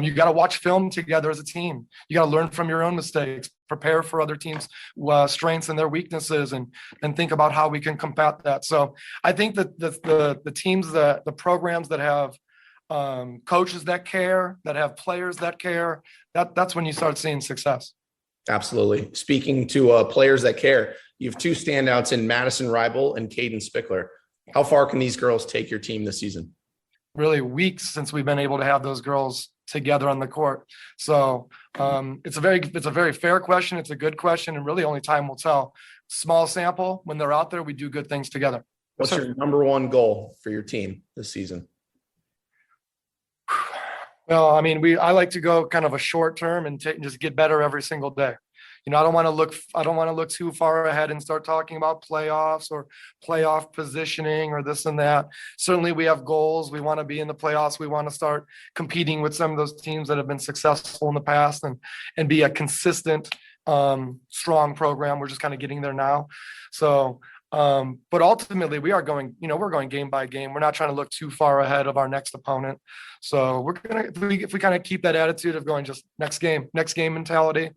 You got to watch film together as a team. You got to learn from your own mistakes, prepare for other teams' strengths and their weaknesses, and think about how we can combat that. So I think that the teams, the programs that have coaches that care, that have players that care, that's when you start seeing success. Absolutely. Speaking to players that care, you have 2 standouts in Madison Ribel and Caden Spickler. How far can these girls take your team this season? Really weeks since we've been able to have those girls together on the court. So it's a very fair question. It's a good question, and really only time will tell. Small sample. When they're out there, we do good things together. What's your number one goal for your team this season? Well, I mean, I like to go kind of a short term and just get better every single day. I don't want to look too far ahead and start talking about playoffs or playoff positioning or this and that. Certainly we have goals. We want to be in the playoffs. We want to start competing with some of those teams that have been successful in the past and be a consistent, strong program. We're just kind of getting there now. So, but ultimately we are going, we're going game by game. We're not trying to look too far ahead of our next opponent. So if we kind of keep that attitude of going just next game mentality,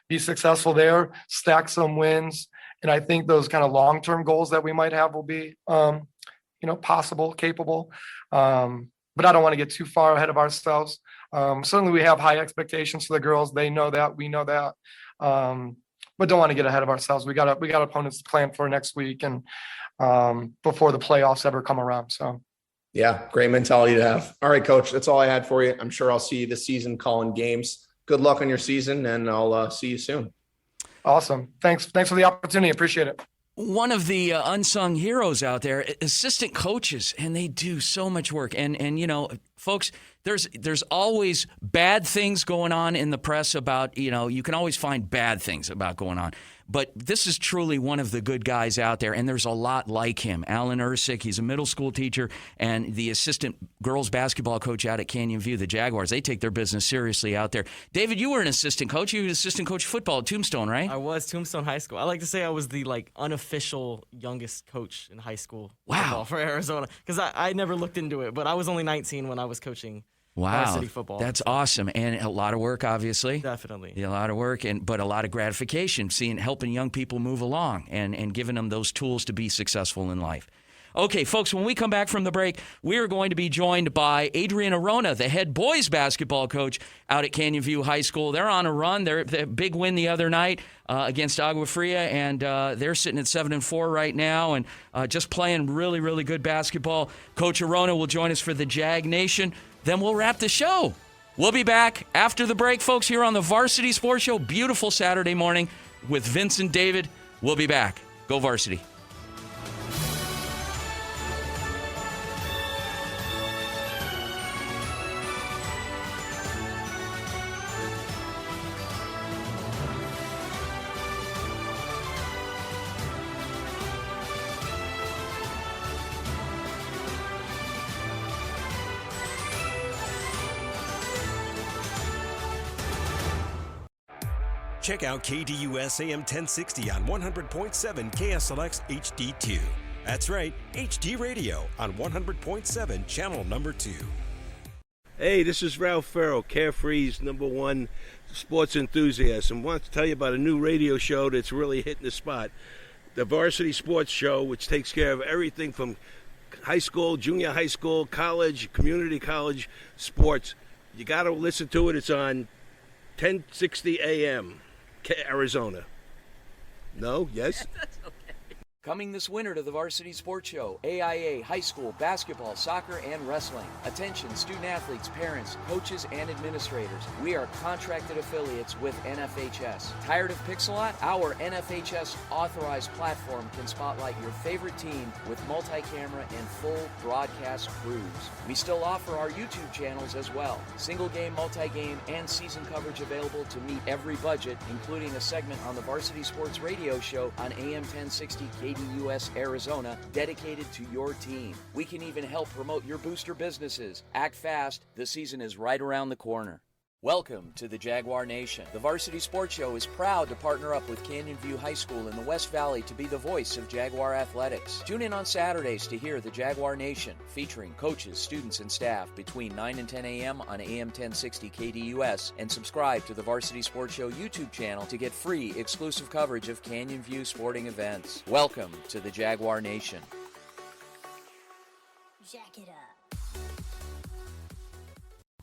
be successful there, stack some wins. And I think those kind of long-term goals that we might have will be, possible, capable. But I don't want to get too far ahead of ourselves. Certainly we have high expectations for the girls. They know that, we know that. But don't want to get ahead of ourselves. We got opponents to plan for next week and before the playoffs ever come around. So yeah, great mentality to have. All right, Coach, that's all I had for you. I'm sure I'll see you this season calling games. Good luck on your season, and I'll see you soon. Awesome. Thanks for the opportunity. Appreciate it. One of the unsung heroes out there, assistant coaches, and they do so much work. And folks, there's always bad things going on in the press about, you can always find bad things about going on. But this is truly one of the good guys out there, and there's a lot like him. Alan Ersick, he's a middle school teacher, and the assistant girls basketball coach out at Canyon View, the Jaguars. They take their business seriously out there. David, you were an assistant coach. You were an assistant coach of football at Tombstone, right? I was, Tombstone High School. I like to say I was the unofficial youngest coach in high school wow. football for Arizona, because I never looked into it, but I was only 19 when I was coaching varsity football. That's awesome, and a lot of work, obviously. Definitely. Yeah, a lot of work, but a lot of gratification, helping young people move along and giving them those tools to be successful in life. Okay, folks, when we come back from the break, we are going to be joined by Adrian Arona, the head boys basketball coach out at Canyon View High School. They're on a run. They're big win the other night against Agua Fria, and they're sitting at 7-4 right now and just playing really, really good basketball. Coach Arona will join us for the Jag Nation. Then we'll wrap the show. We'll be back after the break, folks, here on the Varsity Sports Show. Beautiful Saturday morning with Vince and David. We'll be back. Go Varsity. Check out KDUS AM 1060 on 100.7 KSLX HD2. That's right, HD radio on 100.7 channel number 2. Hey, this is Ralph Farrell, Carefree's #1 sports enthusiast, and want to tell you about a new radio show that's really hitting the spot. The Varsity Sports Show, which takes care of everything from high school, junior high school, college, community college sports. You got to listen to it. It's on 1060 AM. Arizona. No? Yes? That's okay. Coming this winter to the Varsity Sports Show, AIA, high school, basketball, soccer, and wrestling. Attention, student-athletes, parents, coaches, and administrators. We are contracted affiliates with NFHS. Tired of Pixelot? Our NFHS authorized platform can spotlight your favorite team with multi-camera and full broadcast crews. We still offer our YouTube channels as well. Single game, multi-game, and season coverage available to meet every budget, including a segment on the Varsity Sports Radio Show on AM 1060 KDUS Arizona, dedicated to your team. We can even help promote your booster businesses. Act fast. The season is right around the corner. Welcome to the Jaguar Nation. The Varsity Sports Show is proud to partner up with Canyon View High School in the West Valley to be the voice of Jaguar athletics. Tune in on Saturdays to hear the Jaguar Nation, featuring coaches, students, and staff between 9 and 10 a.m. on AM 1060 KDUS, and subscribe to the Varsity Sports Show YouTube channel to get free exclusive coverage of Canyon View sporting events. Welcome to the Jaguar Nation. Jack it up.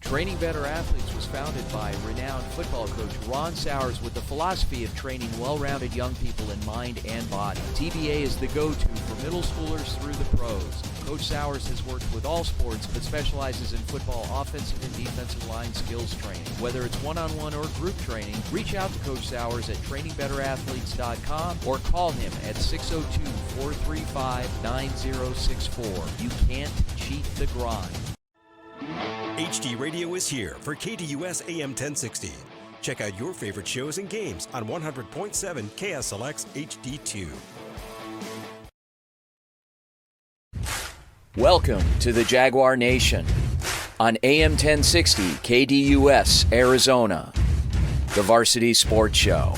Training Better Athletes was founded by renowned football coach Ron Sowers with the philosophy of training well-rounded young people in mind and body. TBA is the go-to for middle schoolers through the pros. Coach Sowers has worked with all sports but specializes in football offensive and defensive line skills training. Whether it's one-on-one or group training, reach out to Coach Sowers at trainingbetterAthletes.com or call him at 602-435-9064. You can't cheat the grind. HD Radio is here for KDUS AM 1060. Check out your favorite shows and games on 100.7 KSLX HD2. Welcome to the Jaguar Nation on AM 1060 KDUS Arizona, the Varsity Sports Show.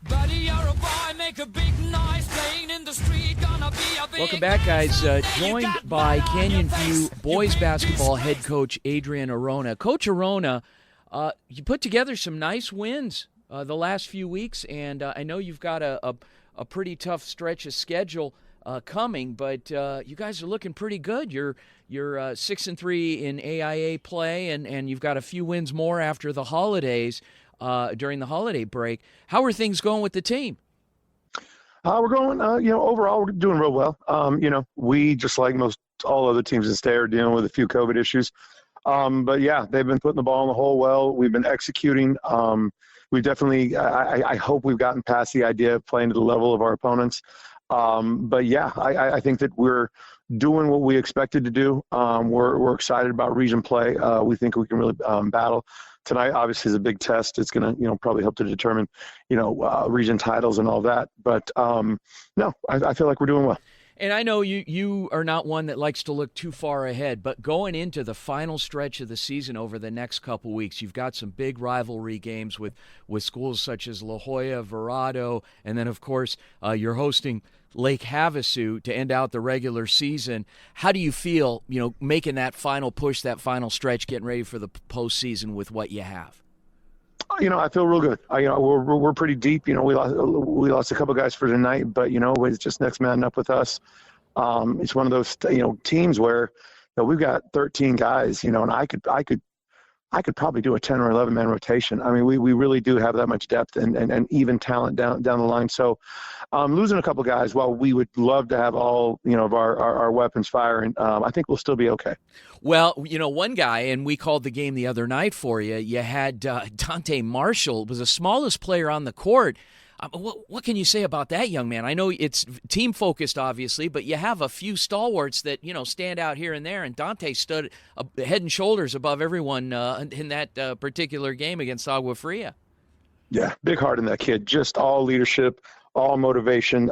Buddy, you're a boy, make a big noise, playing in the street, gonna be a big Welcome back, guys. Joined by Canyon View boys basketball head coach Adrian Arona. Coach Arona, you put together some nice wins the last few weeks, and I know you've got a pretty tough stretch of schedule coming, but you guys are looking pretty good. You're 6-3 in AIA play, and you've got a few wins more after the holidays. During the holiday break. How are things going with the team? We're going, overall we're doing real well. We, just like most all other teams in state, are dealing with a few COVID issues. But yeah, they've been putting the ball in the hole well. We've been executing. We've definitely, I hope we've gotten past the idea of playing to the level of our opponents. But yeah, I think that we're doing what we expected to do. We're excited about region play. We think we can really battle. Tonight, obviously, is a big test. It's going to, probably help to determine, region titles and all that. But no, I feel like we're doing well. And I know you are not one that likes to look too far ahead, but going into the final stretch of the season over the next couple weeks, you've got some big rivalry games with schools such as La Jolla, Verado, and then, of course, you're hosting Lake Havasu to end out the regular season. How do you feel, making that final push, that final stretch, getting ready for the postseason with what you have? I feel real good. We're pretty deep. We lost a couple guys for tonight, but it's just next man up with us. It's one of those teams where we've got 13 guys. And I could probably do a 10 or 11 man rotation. I mean, we really do have that much depth and even talent down the line. So losing a couple guys, while we would love to have all of our weapons firing, I think we'll still be okay. Well, one guy, and we called the game the other night for you. You had Dante Marshall, was the smallest player on the court. What can you say about that young man? I know it's team focused, obviously, but you have a few stalwarts that stand out here and there. And Dante stood head and shoulders above everyone in that particular game against Agua Fria. Yeah, big heart in that kid. Just all leadership, all motivation.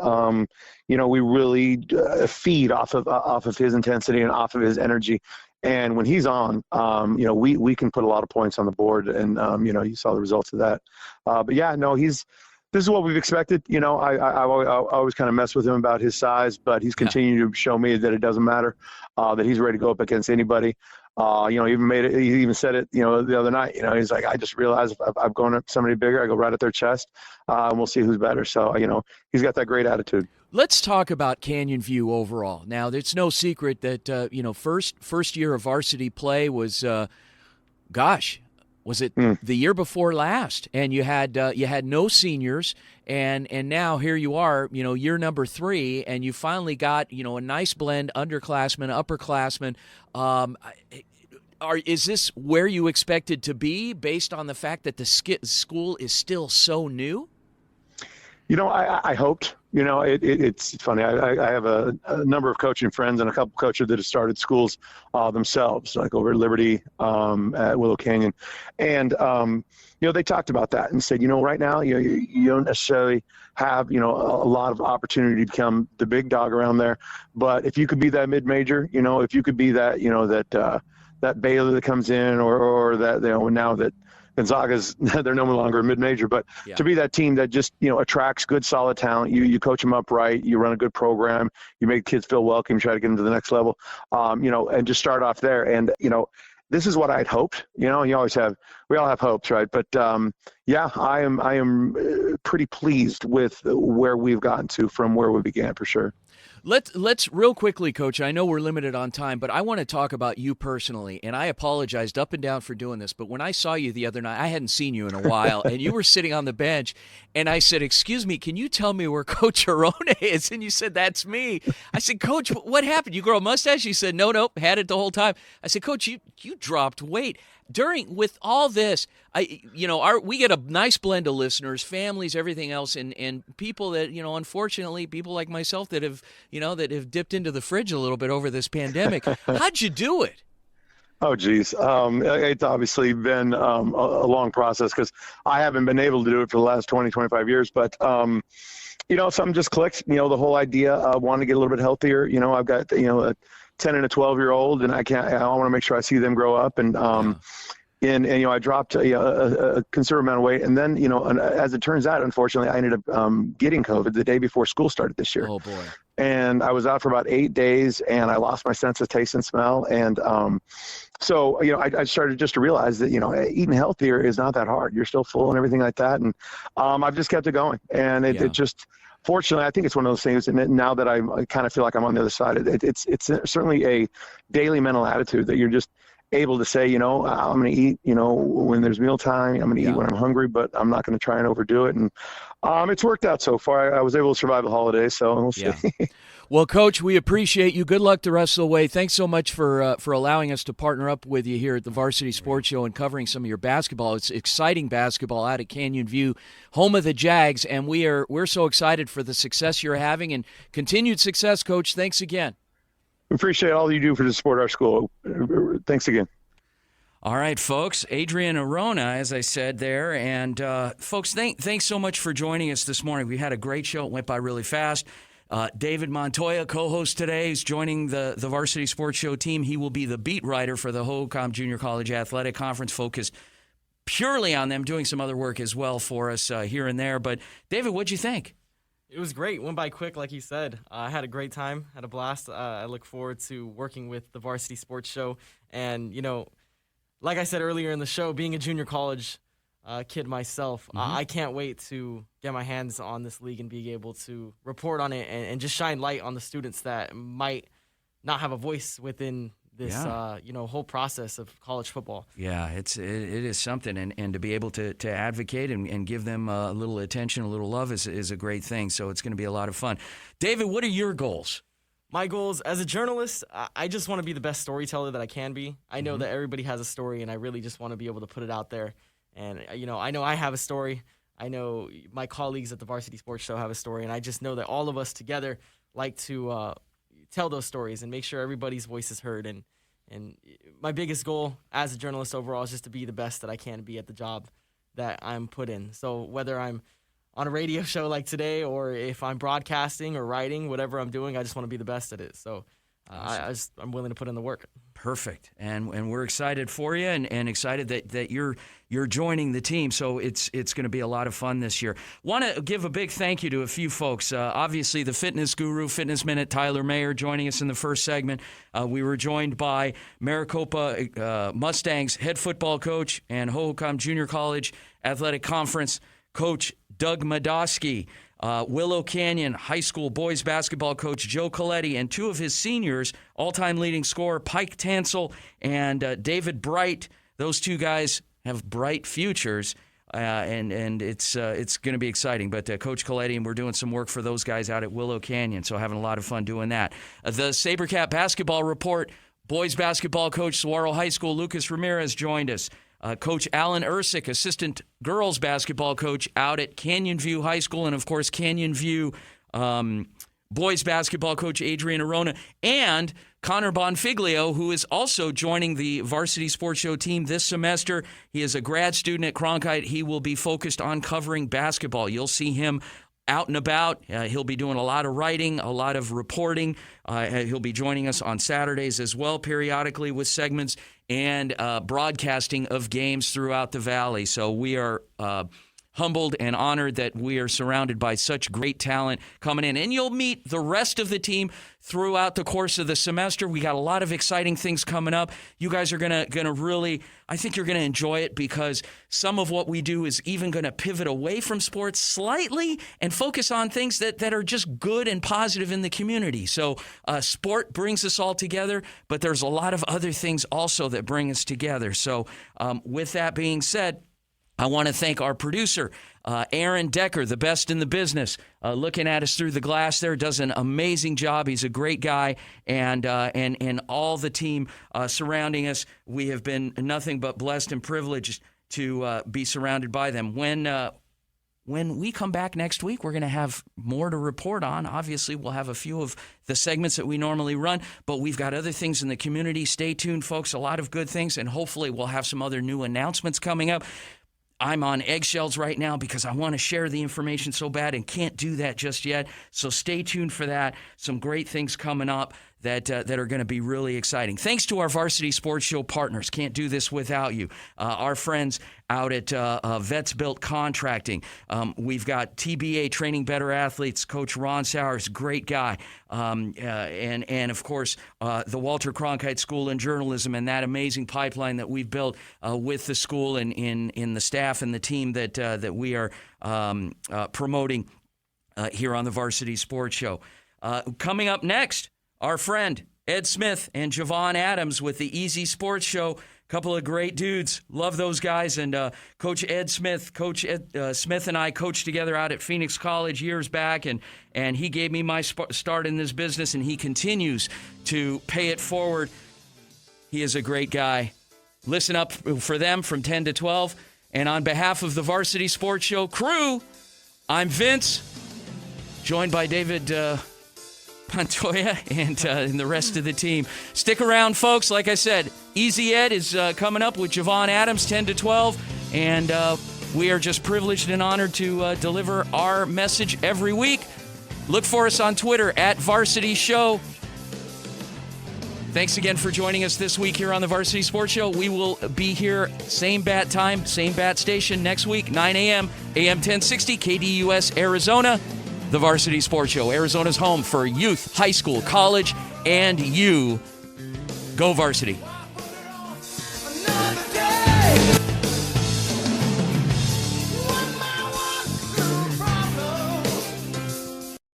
We really feed off of his intensity and off of his energy. And when he's on, we can put a lot of points on the board. And you saw the results of that. But yeah, no, this is what we've expected. I always kind of mess with him about his size, but he's continuing to show me that it doesn't matter, that he's ready to go up against anybody. He even said it, the other night, he's like, I just realized if I'm going up somebody bigger, I go right at their chest, and we'll see who's better. So, he's got that great attitude. Let's talk about Canyon View overall. Now, it's no secret that, first year of varsity play was, was it the year before last? And you had no seniors, and now here you are, year number 3, and you finally got a nice blend, underclassmen, upperclassmen. Is this where you expected to be based on the fact that the school is still so new? I hoped. It's funny. I have a number of coaching friends and a couple coaches that have started schools themselves, like over at Liberty, at Willow Canyon. And, they talked about that and said, right now, you don't necessarily have, a lot of opportunity to become the big dog around there. But if you could be that mid-major, if you could be that, that Baylor that comes in or that, now that Gonzaga's, they're no longer a mid-major, but to be that team that just, attracts good, solid talent, you coach them up right, you run a good program, you make kids feel welcome, try to get them to the next level, and just start off there. And, this is what I'd hoped, we all have hopes, right? But, I am pretty pleased with where we've gotten to from where we began, for sure. Let's real quickly, Coach, I know we're limited on time, but I want to talk about you personally, and I apologized up and down for doing this, but when I saw you the other night, I hadn't seen you in a while, and you were sitting on the bench, and I said, excuse me, can you tell me where Coach Arona is? And you said, that's me. I said, Coach, what happened? You grow a mustache? You said, nope, had it the whole time. I said, Coach, you dropped weight. With all this, we get a nice blend of listeners, families, everything else, and people that, unfortunately, people like myself that have dipped into the fridge a little bit over this pandemic. How'd you do it? Oh, geez. It's obviously been a long process because I haven't been able to do it for the last 20, 25 years. But, something just clicked, the whole idea of wanting to get a little bit healthier. I've got, a 10 and a 12-year-old, and I want to make sure I see them grow up. And, I dropped a considerable amount of weight. And then, as it turns out, unfortunately, I ended up getting COVID the day before school started this year. Oh, boy. And I was out for about 8 days, and I lost my sense of taste and smell. And so, I started just to realize that, eating healthier is not that hard. You're still full and everything like that. And I've just kept it going. And it just – fortunately, I think it's one of those things, and now that I kind of feel like I'm on the other side, it's certainly a daily mental attitude that you're just able to say, I'm going to eat, when there's mealtime, I'm going to eat when I'm hungry, but I'm not going to try and overdo it. And it's worked out so far. I was able to survive the holidays, so we'll see. Yeah. Well, Coach, we appreciate you. Good luck the rest of the way. Thanks so much for allowing us to partner up with you here at the Varsity Sports Show and covering some of your basketball. It's exciting basketball out at Canyon View, home of the Jags, and we're so excited for the success you're having and continued success, Coach. Thanks again. We appreciate all you do to support our school. Thanks again. All right, folks. Adrian Arona, as I said there. And, folks, thanks so much for joining us this morning. We had a great show. It went by really fast. David Montoya, co-host today, is joining the Varsity Sports Show team. He will be the beat writer for the HOCOM Junior College Athletic Conference, focused purely on them, doing some other work as well for us here and there. But, David, what'd you think? It was great. Went by quick, like you said. I had a great time, had a blast. I look forward to working with the Varsity Sports Show. And, like I said earlier in the show, being a junior college kid myself, I can't wait to get my hands on this league and be able to report on it and just shine light on the students that might not have a voice within this whole process of college football. Yeah, it is something, and to be able to advocate and give them a little attention, a little love is a great thing. So it's going to be a lot of fun. David, what are your goals? My goals as a journalist, I just want to be the best storyteller that I can be. I know that everybody has a story, and I really just want to be able to put it out there. And I know I have a story. I know my colleagues at the Varsity Sports Show have a story, and I just know that all of us together like to tell those stories and make sure everybody's voice is heard. And my biggest goal as a journalist overall is just to be the best that I can be at the job that I'm put in. So whether I'm on a radio show like today or if I'm broadcasting or writing, whatever I'm doing, I just want to be the best at it. So I'm willing to put in the work. Perfect. And we're excited for you and excited that you're joining the team. So it's going to be a lot of fun this year. Want to give a big thank you to a few folks. Obviously, the fitness guru, Fitness Minute, Tyler Mayer, joining us in the first segment. We were joined by Maricopa Mustangs head football coach and Hohokam Junior College Athletic Conference coach Doug Madosky. Willow Canyon High School boys basketball coach Joe Coletti, and two of his seniors, all-time leading scorer Pike Tansel and David Bright. Those two guys have bright futures, and it's going to be exciting. But Coach Coletti, and we're doing some work for those guys out at Willow Canyon, so having a lot of fun doing that. The SaberCat basketball report, boys basketball coach Saguaro High School Lucas Ramirez joined us. Coach Alan Ursick, assistant girls basketball coach out at Canyon View High School, and, of course, Canyon View boys basketball coach Adrian Arona, and Connor Bonfiglio, who is also joining the Varsity Sports Show team this semester. He is a grad student at Cronkite. He will be focused on covering basketball. You'll see him out and about. He'll be doing a lot of writing, a lot of reporting. He'll be joining us on Saturdays as well, periodically with segments and broadcasting of games throughout the Valley. So we are humbled and honored that we are surrounded by such great talent coming in. And you'll meet the rest of the team throughout the course of the semester. We got a lot of exciting things coming up. You guys are gonna really, I think you're gonna enjoy it, because some of what we do is even gonna pivot away from sports slightly and focus on things that are just good and positive in the community. So sport brings us all together, but there's a lot of other things also that bring us together. So with that being said, I want to thank our producer, Aaron Decker, the best in the business, looking at us through the glass there, does an amazing job. He's a great guy, and all the team surrounding us. We have been nothing but blessed and privileged to be surrounded by them. When we come back next week, we're going to have more to report on. Obviously, we'll have a few of the segments that we normally run, but we've got other things in the community. Stay tuned, folks. A lot of good things, and hopefully we'll have some other new announcements coming up. I'm on eggshells right now because I want to share the information so bad and can't do that just yet. So stay tuned for that. Some great things coming up that are going to be really exciting. Thanks to our Varsity Sports Show partners. Can't do this without you. Our friends out at Vets Built Contracting. We've got TBA, Training Better Athletes. Coach Ron Sowers, great guy. And of course, the Walter Cronkite School in Journalism, and that amazing pipeline that we've built with the school and in the staff and the team that we are promoting here on the Varsity Sports Show. Coming up next, our friend Ed Smith and Javon Adams with the Easy Sports Show. Couple of great dudes. Love those guys. And Coach Ed Smith, Coach Ed Smith and I coached together out at Phoenix College years back, and he gave me my start in this business, and he continues to pay it forward. He is a great guy. Listen up for them from 10 to 12. And on behalf of the Varsity Sports Show crew, I'm Vince, joined by David Montoya and the rest of the team. Stick around, folks. Like I said, Easy Ed is coming up with Javon Adams, 10 to 12, and we are just privileged and honored to deliver our message every week. Look for us on Twitter at Varsity Show. Thanks again for joining us this week here on the Varsity Sports Show. We will be here, same bat time, same bat station next week, 9 a.m., AM 1060, KDUS, Arizona. The Varsity Sports Show, Arizona's home for youth, high school, college, and you. Go Varsity.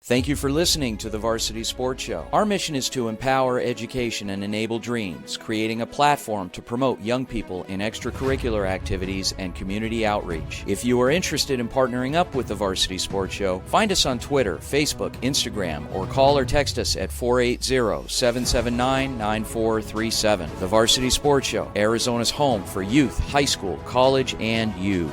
Thank you for listening to the Varsity Sports Show. Our mission is to empower education and enable dreams, creating a platform to promote young people in extracurricular activities and community outreach. If you are interested in partnering up with the Varsity Sports Show, find us on Twitter, Facebook, Instagram, or call or text us at 480-779-9437. The Varsity Sports Show, Arizona's home for youth, high school, college, and you.